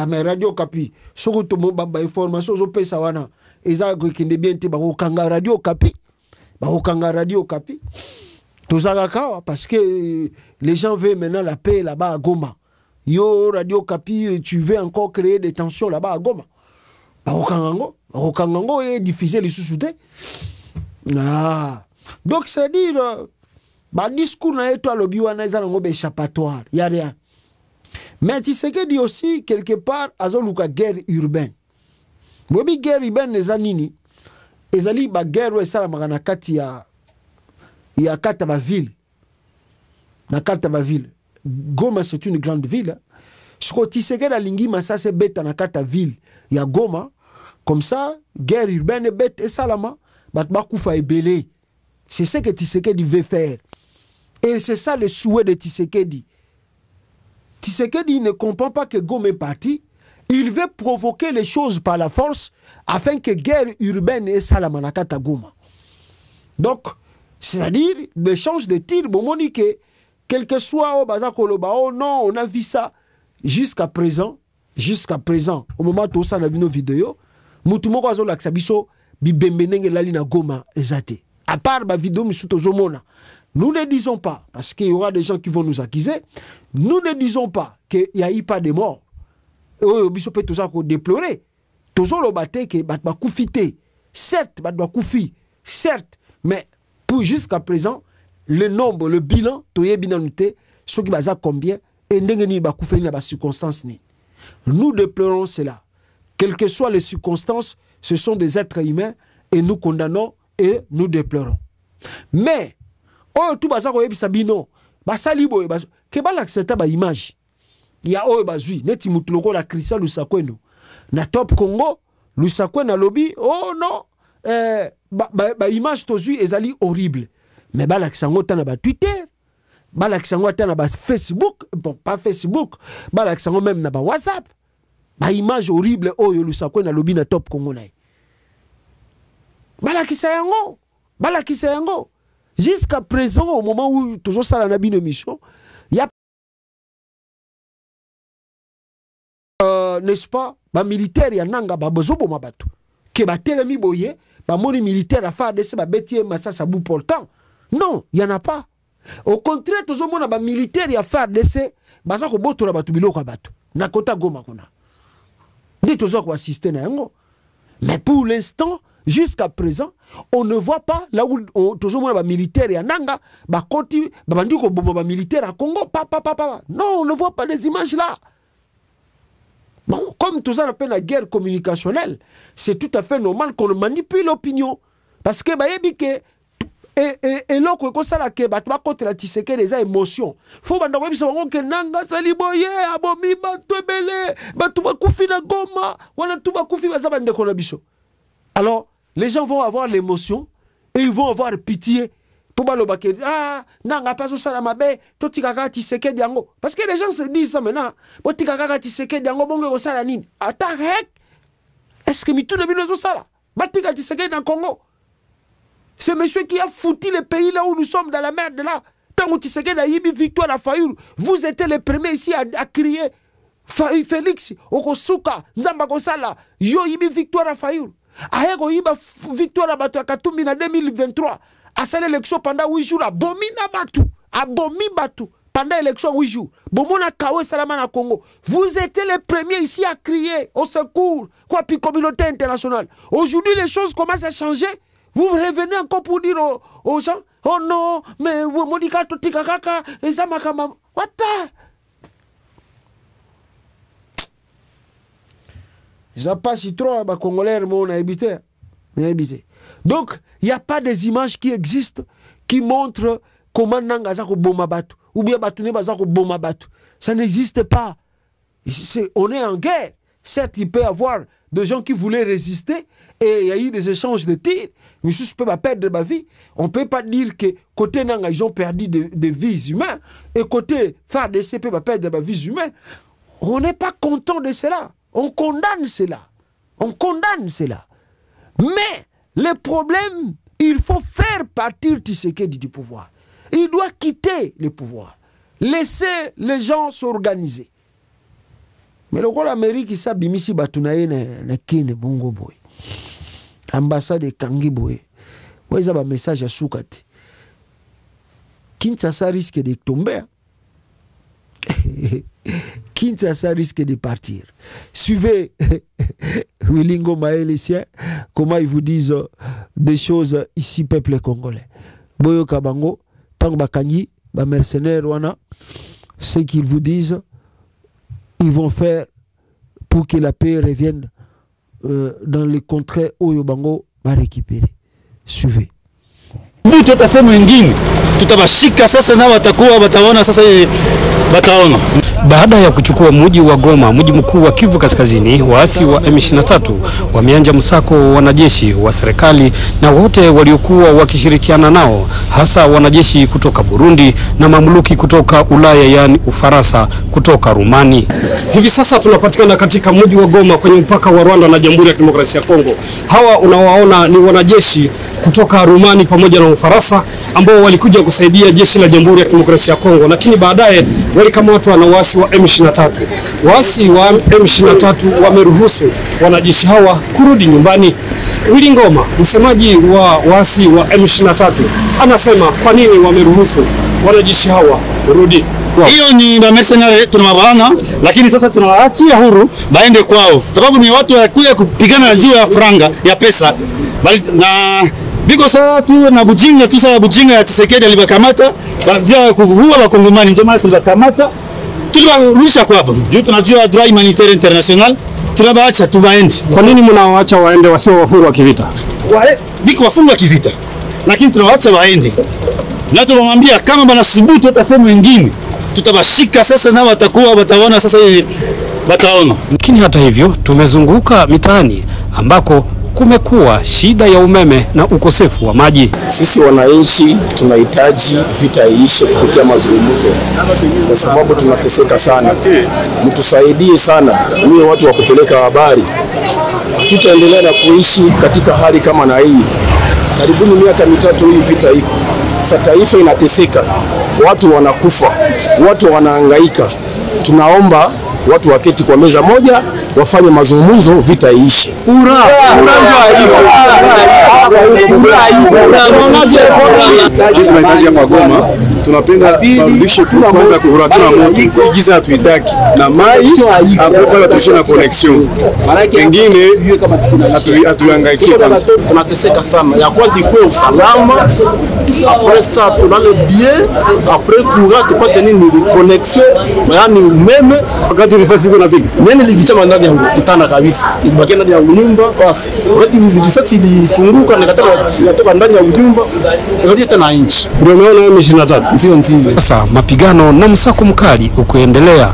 mais Radio Okapi soko to mo ba information zo pesa wana eza ko kende bien te ba kanga Radio Okapi Radio Okapi tozaka kawa parce que les gens veulent maintenant la paix là-bas à Goma. Yo Radio Okapi, tu veux encore créer des tensions là-bas à Goma. Okangango est diffusé les sous-soutés. Donc c'est-à-dire discours na eto alobi wana eza nango échappatoire, il y a rien. Mais Tshisekedi aussi quelque part azoluka guerre urbaine. Bobi guerre urbaine eza nini? Ezali ba guerre esala magana kati ya kata ba ville. Na kata ba ville. Goma c'est une grande ville. Siko Tshisekedi alingi masase beta na kata ville ya Goma. Comme ça, guerre urbaine bête et salama, batbakoufa et belé. C'est ce que Tshisekedi veut faire. Et c'est ça le souhait de Tshisekedi. Tshisekedi ne comprend pas que Goma est parti. Il veut provoquer les choses par la force afin que guerre urbaine et salama nakata Goma. Donc, c'est-à-dire, l'échange de tirs, bon, monique, quel que soit au Bazakoloba, oh non, on a vu ça. Jusqu'à présent, au moment où on a vu nos vidéos, Moutumoko azo laksa biso bibembenenge lali na Goma ezate. À part ba vidéo misuto zomona. Nous ne disons pas, parce qu'il y aura des gens qui vont nous accuser, nous ne disons pas qu'il n'y a eu pas de morts. Oh, biso peut tout ça déplorer. Tozo lo bate que batba koufite. Certes, batba koufi. Certes, mais pour jusqu'à présent, le nombre, le bilan, toye binanute, ce qui baza combien, et ndengeni ba koufi na ba circonstances ni. Nous déplorons cela. Quelles que soient les circonstances, ce sont des êtres humains et nous condamnons et nous déplorons. Mais, oh, tout ça, sabino, basalibo, que bal accepta ba image. Il y a oh bazui, neti mutuloko la Christian Lusakweno. Na Top Congo, Lusakweno lobby, oh non, ba image tozui ezali horrible. Mais bal accepta na ba Twitter, bal accepta na ba Facebook, bon pas Facebook, bal accepta même na ba WhatsApp. Ba image horrible oyo lusakwe na lobi na Top Congo na. Balakisa yango. Jusqu'à présent, au moment où toujours ça la nabi émission, il y a n'est-ce pas, ba militaire ya nanga ba bozobo mabatu. Que ba telemi boye, ba moni militaire a fa de se ba betie massa sa bout portant. Non, il y en a pas. Au contraire, toujours mona ba militaire ya fa de se ba sa ko boto la batu biloko batu. Na kota Goma kona. Mais pour l'instant, jusqu'à présent, on ne voit pas là où toujours les militaires et Nanga, Bakoti, Babandiko, Bomba militaire à Congo, non, on ne voit pas les images là. Bon, comme tout ça on appelle la guerre communicationnelle, c'est tout à fait normal qu'on manipule l'opinion. Parce que, et là, quand ça la que batma contre la tiseke des émotions. Faut que nous que nanga saliboye abomi batwebele batuma kufi na goma wana tuba kufi bazabande konabiso. Alors, les gens vont avoir l'émotion et ils vont avoir pitié. Pour baloba que nanga pas ça la mabe to tikaka tiseke diango. Parce que les gens se disent ça maintenant. Bo tikaka tiseke diango bongo ko sala nini? Attends, est-ce que mitu na bino zo sala? Batika tiseke dans Congo. C'est monsieur qui a foutu le pays là où nous sommes dans la merde là. Tant que tu sais que la Yibi victoire à Fayoul, vous étiez les premiers ici à crier Félix, Okosuka, Nzamba Kosala, Yo Yibi victoire à Fayoul. Ahego Yiba victoire à Batu à Katumbi en 2023. À cette élection pendant 8 jours, à Bomina Batu, à Bomi Batu, pendant l'élection 8 jours. Bomona Kawe Salamana Congo. Vous étiez les premiers ici à crier au secours, quoi, puis communauté internationale. Aujourd'hui, les choses commencent à changer. Vous revenez encore pour dire aux gens, oh non, mais vous Monica Totika Kaka, et ça m'a comme. What the? Ils n'ont pas si trop, les Congolais, on a habité. Donc, il n'y a pas des images qui existent qui montrent comment Nangazako Bomabatu, ou bien Batune Bazako Bomabatu. Ça n'existe pas. On est en guerre. Certes, il peut y avoir des gens qui voulaient résister et il y a eu des échanges de tirs. Mais si je peux pas perdre ma vie, on ne peut pas dire que côté Nanga, ils ont perdu des vies humaines et côté FARDC peut pas perdre ma vie humaine. On n'est pas content de cela. On condamne cela. On condamne cela. Mais le problème, il faut faire partir Tshisekedi du pouvoir. Il doit quitter le pouvoir. Laisser les gens s'organiser. Mais le rôle l'Amérique, ça, bimisi batunaye na kine bongo boy. Ambassade de Kangi boy. Ouais, ça va message à Soukati. Kinshasa risque de tomber. Kinshasa risque de partir. Suivez Wilingo Maëlessien, comment ils vous disent des choses ici, peuple congolais. Boyo Kabango, Pang Bakanyi, ba mercenaire wana, ce qu'ils vous disent, ils vont faire pour que la paix revienne dans les contrées où Yobango va récupérer. Suivez. Tutasema mwingine tutabashika sasa na watakuwa wataona sasa wataona. Baada ya kuchukua mji wa Goma, mji mkuu wa Kivu Kaskazini, waasi wa M23 wameanza msako wa wanajeshi wa serikali na wote waliokuwa wakishirikiana nao, hasa wanajeshi kutoka Burundi na mamluki kutoka Ulaya, yani Ufaransa, kutoka Rumani. Hivi sasa tunapatikana katika mji wa Goma kwenye mpaka wa Rwanda na Jamhuri ya Kidemokrasia ya Kongo. Hawa unawaona ni wanajeshi kutoka Rumani pamoja na Ufaransa ambao walikuja kusaidia jeshi la Jamhuri ya Kidemokrasia ya Kongo, lakini baadaye walikamatwa na waasi wa M23. Waasi wa M23 wameruhusu wanajeshi hawa kurudi nyumbani. Willy Ngoma, msemaji wa waasi wa M23, anasema kwa nini wameruhusu wanajeshi hawa kurudi. Hiyo ni mercenary tunawabana, lakini sasa tunawaachia huru baende kwao. Sababu ni watu wakuja kupigana juu ya franga ya pesa. Na biko saa tu na bujinga tu saa bujinga ya Tshisekedi alibakamata, wanajua kuua wakongomani, ndio maana tulibakamata. Tuliwarusha kwa hapo. Juu tunajua droit humanitaire international, tunabaacha tubaende. Kwa nini mnawaacha waende wasio wafungwa kivita? Biko wafungwa kivita. Lakini tunawaacha waende. Na tunamwambia kama bana subutu hata sehemu nyingine, tutabashika sasa na watakuwa wataona sasa wataona. Lakini hata hivyo tumezunguka mitaani ambako kumekuwa shida ya umeme na ukosefu wa maji. Sisi wananchi tunahitaji vita iishe kupitia mazungumzo, kwa sababu tunateseka sana. Mtusaidie sana, mimi watu wa kupeleka habari. Tutaendelea na kuishi katika hali kama na hii. Karibuni miaka 3 hii vita iko. Sasa taifa inateseka. Watu wanakufa, watu wanahangaika. Tunaomba watu waketi kwa meza moja wafanye mazungumzo, vita iishe. Tunahitaji hapa Goma, tunapenda warudishe kwanza kura, tuna moto igiza hatuitaki na mai apropala tushe na connection pengine hatuhangaiki kwanza, tunateseka sana. Ya kwanza ikuwe usalama, après ça tulale bien, après kura tupate nini connection, yani umeme. Wakati risasi iko napiga nene livichama ndani ya kitanda kabisa, ibaki ndani ya nyumba basi. Wakati risasi ilipunguka nikatoka ndani ya nyumba, ndio tena inchi. Unaona M23 ndio. Sasa mapigano na msako mkali ukoendelea,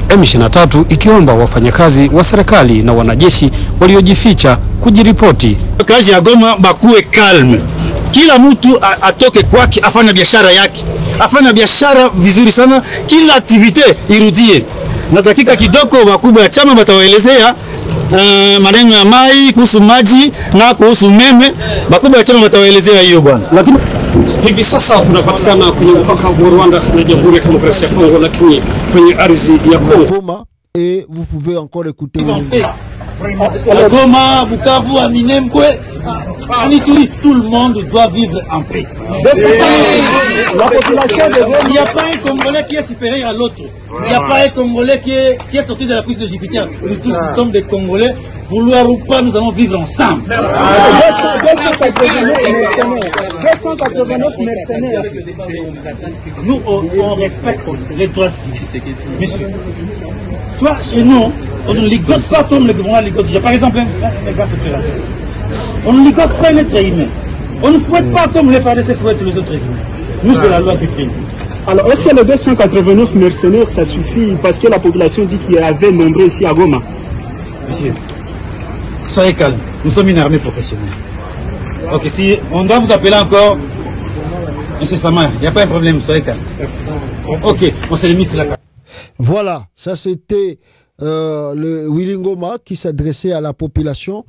M23 ikiomba wafanyakazi wa serikali na wanajeshi waliojificha kujiripoti. Kazi ya Goma bakuwe calme. Kila mtu atoke kwake afanye biashara yake. Afanye biashara vizuri sana, kila activite irudie. Na dakika kidogo wakubwa ya chama batawaelezea maneno ya mai, kuhusu maji na kuhusu umeme. Wakubwa ya chama batawaelezea hiyo bwana. Lakini hivi sasa tunapatikana kwenye mpaka wa Rwanda na Jamhuri ya Kidemokrasia ya Kongo, lakini kwenye ardhi ya Kongo. Et vous pouvez encore écouter. À Goma, Bukavu, à Minembwe, en Ituri, tout le monde doit vivre en paix. La population il n'y a pas un Congolais qui est supérieur à l'autre. Il n'y a pas un Congolais qui est sorti de la puce de Jupiter. Nous tous nous sommes des Congolais. Vouloir ou pas, nous allons vivre ensemble. 289 mercenaires. Nous, on respecte les droits civiques. Monsieur, toi, chez nous, on ne ligote pas comme le gouvernement ligote. J'ai par exemple un exemple très rapide. On ne ligote pas un être humain. On ne fouette pas comme les FARDC fouettent les autres humains. Nous, c'est la loi du pays. Alors, est-ce que les 289 mercenaires, ça suffit parce que la population dit qu'il y avait nombreux ici à Goma? Monsieur, soyez calme. Nous sommes une armée professionnelle. Ok, si on doit vous appeler encore, Monsieur Samar, il n'y a pas un problème, soyez calme. Ok, on se limite là. Voilà, ça c'était le Willy Ngoma qui s'adressait à la population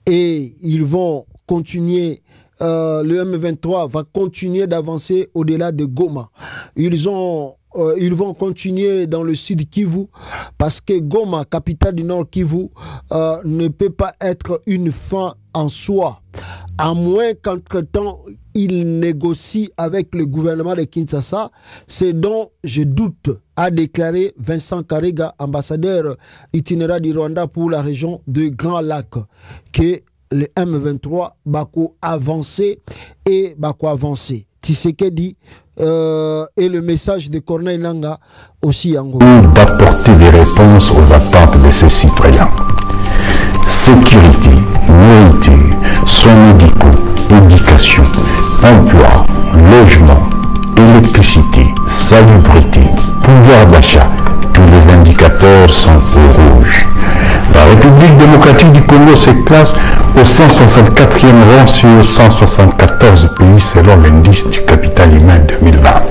et ils vont continuer, le M23 va continuer d'avancer au-delà de Goma. Ils vont continuer dans le sud Kivu parce que Goma, capitale du nord Kivu, ne peut pas être une fin en soi, à moins qu'entre-temps il négocie avec le gouvernement de Kinshasa, c'est dont je doute, a déclaré Vincent Karega, ambassadeur itinéraire du Rwanda pour la région de Grand Lac, que le M23 bako avancé et bako avancé. Tshisekedi et le message de Corneille Nangaa aussi en gros. D'apporter des réponses aux attentes de ses citoyens. Sécurité, nourriture, soins médicaux, éducation, emploi, logement, électricité, salubrité, pouvoir d'achat, tous les indicateurs sont au rouge. La République démocratique du Congo se classe au 164e rang sur 174 pays selon l'indice du capital humain 2020.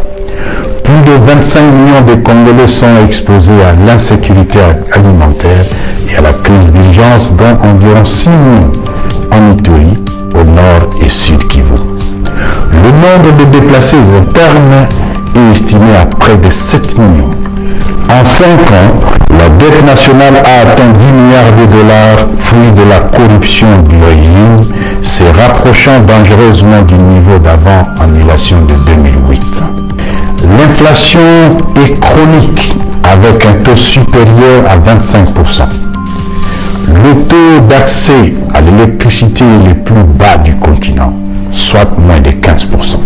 Plus de 25 millions de Congolais sont exposés à l'insécurité alimentaire et à la crise d'urgence, dont environ 6 millions en Ituri, au nord et sud Kivu. Le nombre de déplacés internes est estimé à près de 7 millions. En 5 ans, la dette nationale a atteint 10 milliards de dollars, fruit de la corruption du régime, se rapprochant dangereusement du niveau d'avant-annulation de 2008. L'inflation est chronique, avec un taux supérieur à 25%. Le taux d'accès à l'électricité est le plus bas du continent, soit moins de 15%.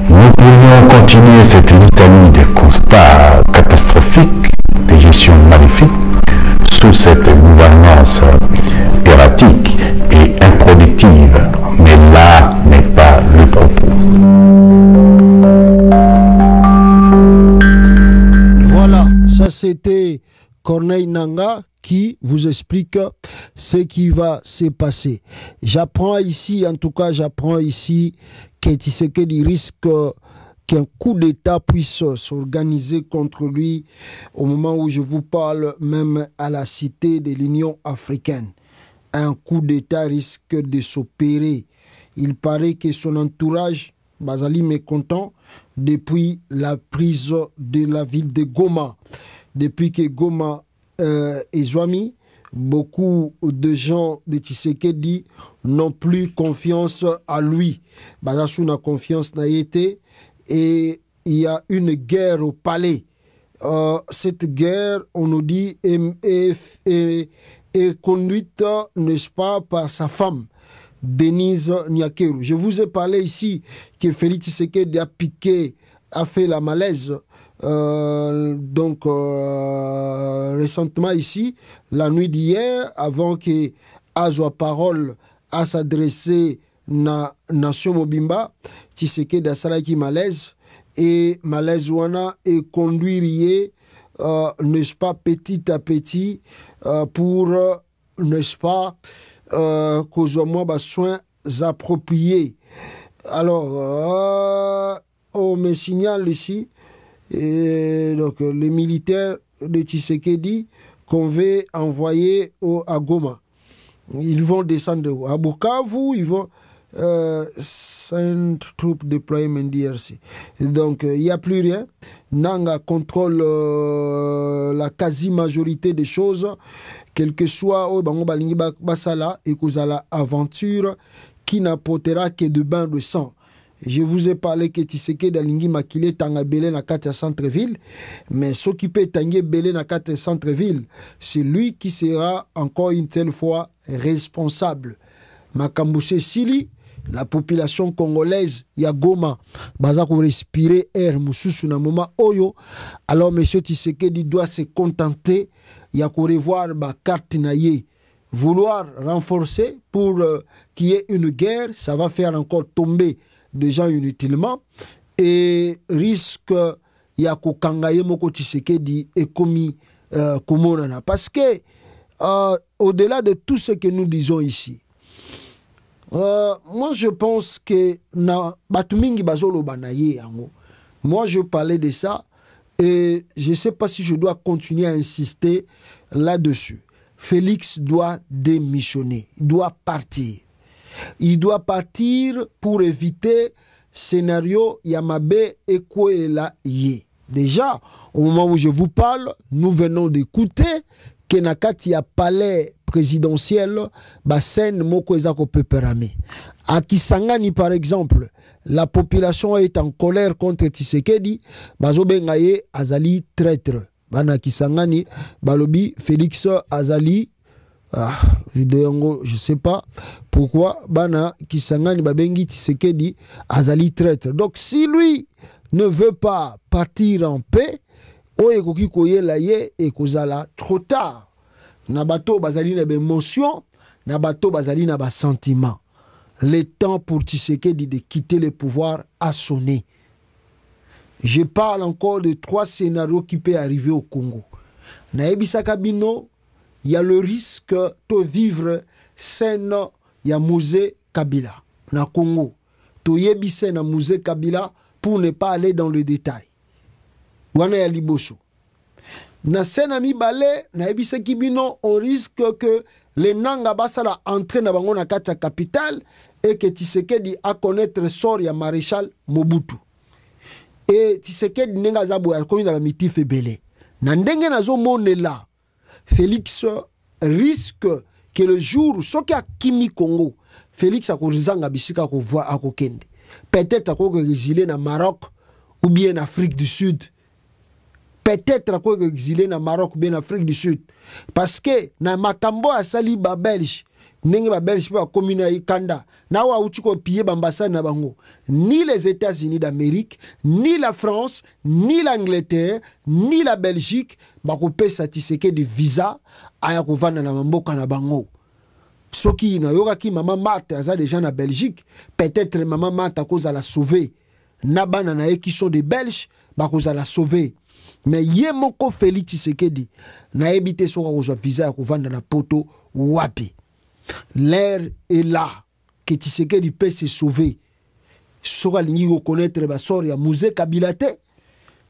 Nous pourrions continuer cette litanie de constats catastrophiques, de gestion maléfique, sous cette gouvernance erratique et improductive. Mais là n'est pas le propos. Voilà, ça c'était Corneille Nangaa qui vous explique ce qui va se passer. J'apprends ici, en tout cas, j'apprends ici que Tshisekedi risque qu'un coup d'État puisse s'organiser contre lui au moment où je vous parle, même à la cité de l'Union africaine. Un coup d'État risque de s'opérer. Il paraît que son entourage, Bazali mécontent, depuis la prise de la ville de Goma, depuis que Goma et Zouami, beaucoup de gens de Tshisekedi n'ont plus confiance à lui. Bazasu n'a confiance n'a été et il y a une guerre au palais. Cette guerre, on nous dit, est conduite, n'est-ce pas, par sa femme, Denise Nyakeru. Je vous ai parlé ici que Félix Tshisekedi a fait la malaise. Récemment ici, la nuit d'hier, avant que Azwa Parole à s'adresser na Nation Mobimba, Tshisekedi a salaki malaise et malaise wana et conduire n'est-ce pas, petit à petit pour n'est-ce pas cause moi soins appropriés. Alors on me signale ici et donc les militaires de Tshisekedi qu'on veut envoyer à Goma. Ils vont descendre à Bukavu, ils vont send troop deployment DRC. Donc il n'y a plus rien. Nanga contrôle la quasi-majorité des choses, quel que soit au Bango Balingi Basala et Kozala aventure qui n'apportera que de bains de sang. Je vous ai parlé que Tshisekedi Dalingi Makile Tanga Belé na kati centre-ville, mais ce qui peut Tanga Belé na kati centre-ville, c'est lui qui sera encore une telle fois responsable. Makambouche Sili, la population congolaise, ya Goma, baza ko respirer air mususu na moma oyo. Alors monsieur Tshisekedi doit se contenter ya ko revoir ba carte na ye. Vouloir renforcer pour qu'il y ait une guerre, ça va faire encore tomber des gens inutilement et risque ya ko kangaye moko Tshisekedi et commis komonana parce que au-delà de tout ce que nous disons ici, moi je pense que na batumingi bazolo banaye yango. Moi je parlais de ça et je sais pas si je dois continuer à insister là-dessus. Félix doit démissionner, il doit partir. Il doit partir pour éviter scénario Yamabe et Kouela Ye. Déjà, au moment où je vous parle, nous venons d'écouter que Nakati a palais présidentiel, Basen Moko Ezako Peperame. À Kisangani, par exemple, la population est en colère contre Tshisekedi, Bazobengaye Azali traître. Bana Kisangani, Balobi Félix Azali. Vidéo, je sais pas pourquoi Bana Kisangani Babengi Tshisekedi Azali traître. Donc si lui ne veut pas partir en paix, oyekoki koyela ye et kozala trop tard. Nabato bazali na émotion, nabato bazali na ba sentiment. Le temps pour Tshisekedi de quitter le pouvoir a sonné. Je parle encore de 3 scénarios qui peuvent arriver au Congo. Na ebisaka bino, il y a le risque de vivre scène ya Moïse Kabila na Congo. To yebi scène Moïse Kabila pour ne pas aller dans le détail. Wana ya liboso. Na scène mi balé na ebisa kibino, on risque que les nanga basala entrer na bango na kati ya capitale et que Tshisekedi a connaître sort ya maréchal Mobutu. Et Tshisekedi nenga zabo ya komi na miti febele. Na ndenge nazo monela Félix risque que le jour soki a kimi Congo, Félix a kozanga bisika ko voir a kokende. Peut-être a ko exilé na Maroc ou bien en Afrique du Sud. Peut-être a ko exilé na Maroc ou bien en Afrique du Sud. Parce que na makambo a sali ba Belge, ndenge ba Belge pa komina ikanda. Na wa utiko piye bambasa na bango. Ni les États-Unis d'Amérique, ni la France, ni l'Angleterre, ni la Belgique bako pesa Tshisekedi visa aya kovanda na mboka na bango. Soki na yoka ki maman Marthe aza déjà na Belgique, peut-être maman Marthe a cause à la sauver. Nabana na qui sont des Belges, bako za la sauver. Mais ye moko Félix Tshisekedi na ebité soka kozwa visa ya kovanda na poto wapi. L'air est là que Tshisekedi peut se sauver. Soka lingi ko connaître ba sort ya Moïse Kabila te,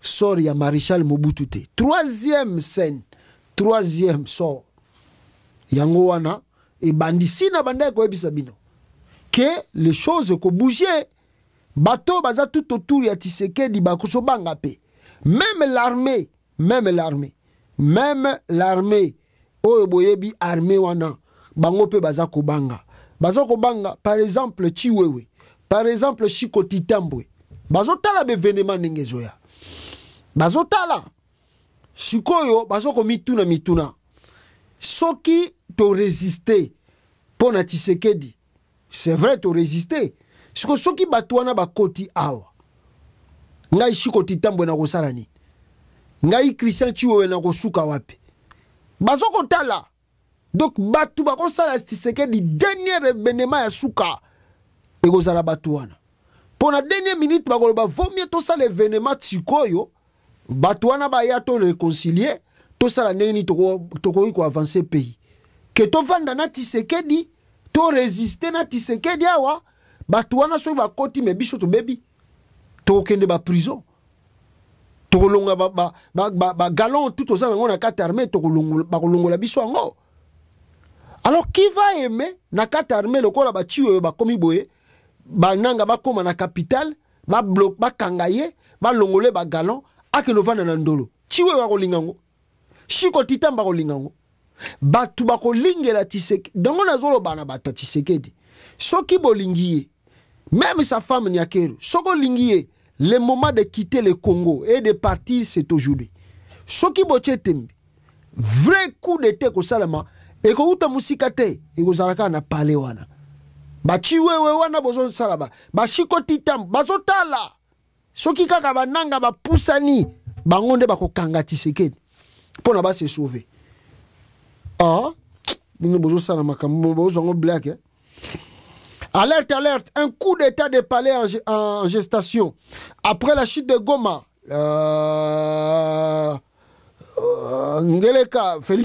sort ya maréchal Mobutu te. Troisième scène, troisième sort. Yango wana et bandisi na banda ko ebisa bino. Que les choses ko bouger. Bateau baza tout autour ya Tshisekedi bakoso banga pe. Même l'armée oyo boyebi armée wana bango pe baza kobanga par exemple Chiwewe, par exemple Chikoti Tambwe bazotala bevenema ndenge ezoya bazotala sikoyo bazoko mituna soki to résister pona Tshisekedi c'est vrai to résister siko soki bato wana bakoti awa ngai Chikoti Tambwe na kosala nini ngai Christian Chiwewe na kosuka wapi bazoko tala donc batu bakosala Tshisekedi dernier événement ya suka ekozala batu wana pona dernière minute bakoloba vaut mieux to sala événement tsikoyo batu wana ba ya to réconcilier to sala ndeni toko ko avancer pays que to vanda na Tshisekedi to résister na Tshisekedi awa batu wana so bakoti me biso to bebi to kende ba prison to kolonga ba galon tout aux gens na carte armée to kolongola biso ngo. Alors qui va aimer na carte armée lokola ba chiwe ba komi boye ba nanga ba koma na capitale ba bloc ba kangaye ba longole ba galon akeno vana na ndolo chiwe wa kolingango Chikoti Tambwe kolingango batu ba kolingela Tshisekedi dango nazolo bana bata Tshisekedi soki bolingiye même sa femme Nyakero soko lingiye le moment de quitter le Congo et de partir c'est aujourd'hui soki boche tembi vrai coup d'état ko salama et ko uta musika te e ko zalaka na pale wana ba chiwewe wana bozo salaba ba Chikoti Tambwe bazotala soki kaka bananga ba pusani bangonde ba ko kanga Tshisekedi pona ba se sauver ah bino bozo sala makambo bozo ngo black Alerte, alerte, un coup d'état de palais en gestation. Après la chute de Goma, Ngeleka, Félix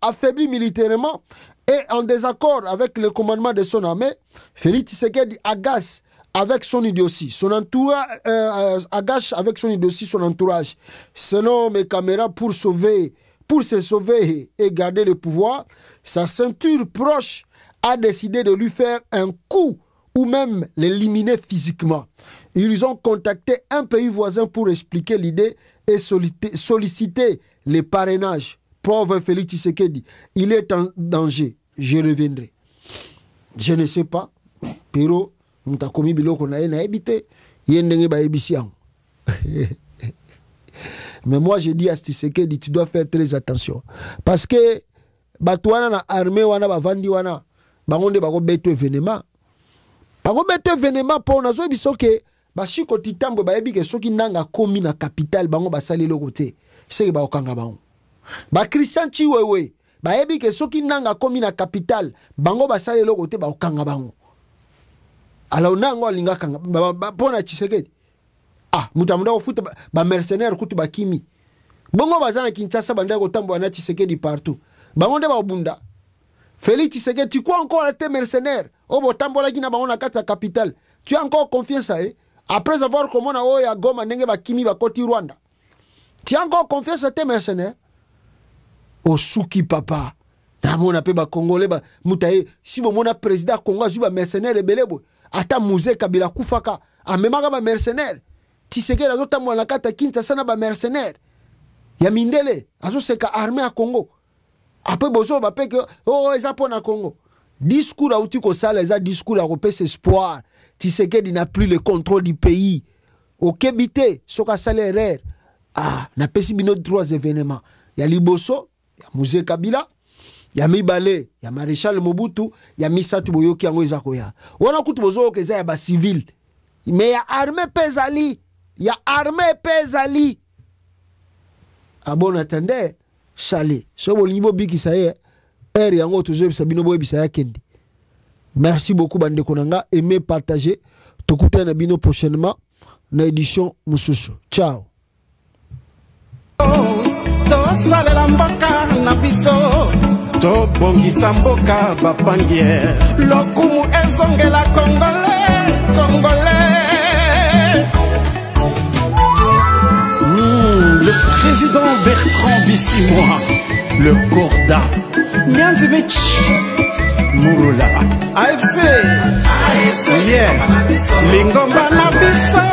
affaibli militairement et en désaccord avec le commandement de son armée, Félix Tshisekedi agace avec son idiotie, son entourage, agache avec son idiotie son entourage. Selon mes caméras, pour se sauver et garder le pouvoir, sa ceinture proche a décidé de lui faire un coup ou même l'éliminer physiquement. Ils ont contacté un pays voisin pour expliquer l'idée et solliciter les parrainages. Pauvre Félix Tshisekedi, il est en danger. Je reviendrai. Je ne sais pas. Pero, mutakomi biloko na na ebite, yendenge ba ebisian. Mais moi je dis à Tshisekedi, tu dois faire très attention. Parce que batouana na armée wana bavandi wana bangonde bako beto événement. Bako beto événement pour nazo bisoke ba Chikoti Tambwe ba yebi ke soki nanga komi na capitale bango basali le côté. C'est ba okanga bango. Ba Christian Chiwewe ba yebi ke soki nanga komi na capitale bango basali le côté ba okanga bango. Alors nango linga kanga pona Tshisekedi. Ah, mutamuda ofuta ba mercenaire kutu ba kimi. Bongo bazana Kinshasa banda ko tambo na Tshisekedi partout. Bango nde ba bunda. Félix Tshisekedi, tu crois encore à tes mercenaires? Obo tambo la kina bango na kata capitale. Tu as encore confiance à eux? Après avoir comment na oya Goma ndenge ba kimi ba koti Rwanda. Tu as encore confiance à tes mercenaires? Osuki papa. Na mona pe ba Congolais ba mutaye si bo mona président Congo azu ba mercenaire ebelebo. Ata Mouzé Kabila kufaka amemaka ba mercenaire. Tshisekedi azotamwa na kata Kinshasa na ba mercenaire ya mindele azoseka armée à Congo après bozo ba peke oh eza pona Congo discours a uti ko sala eza discours a repese espoir. Tshisekedi n'a plus le contrôle du pays au kebite soka salaire ah na pesi bino trois événements ya liboso ya Mouzé Kabila ya mibale ya Maréchal Mobutu ya Misatu Boyoki yango eza koya wana kutu bozo ke eza ya ba civil mais ya armée pezali ya armée pezali. Ah bon, attendez, salé. So bon libo biki saye, yango toujours sabino boy bisaya kendi. Merci beaucoup bande konanga, aimez partager. Tokute na bino prochainement na édition Mususu. Ciao. To salela mboka na biso, to bongisa mboka bapangie. Lokumu ezongela Congolais. Le président Bertrand Bissimois, le Corda, Mianzevich, Mouroula, AFC, yeah, Lingomba Nabiso,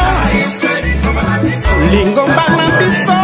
Lingomba Nabiso,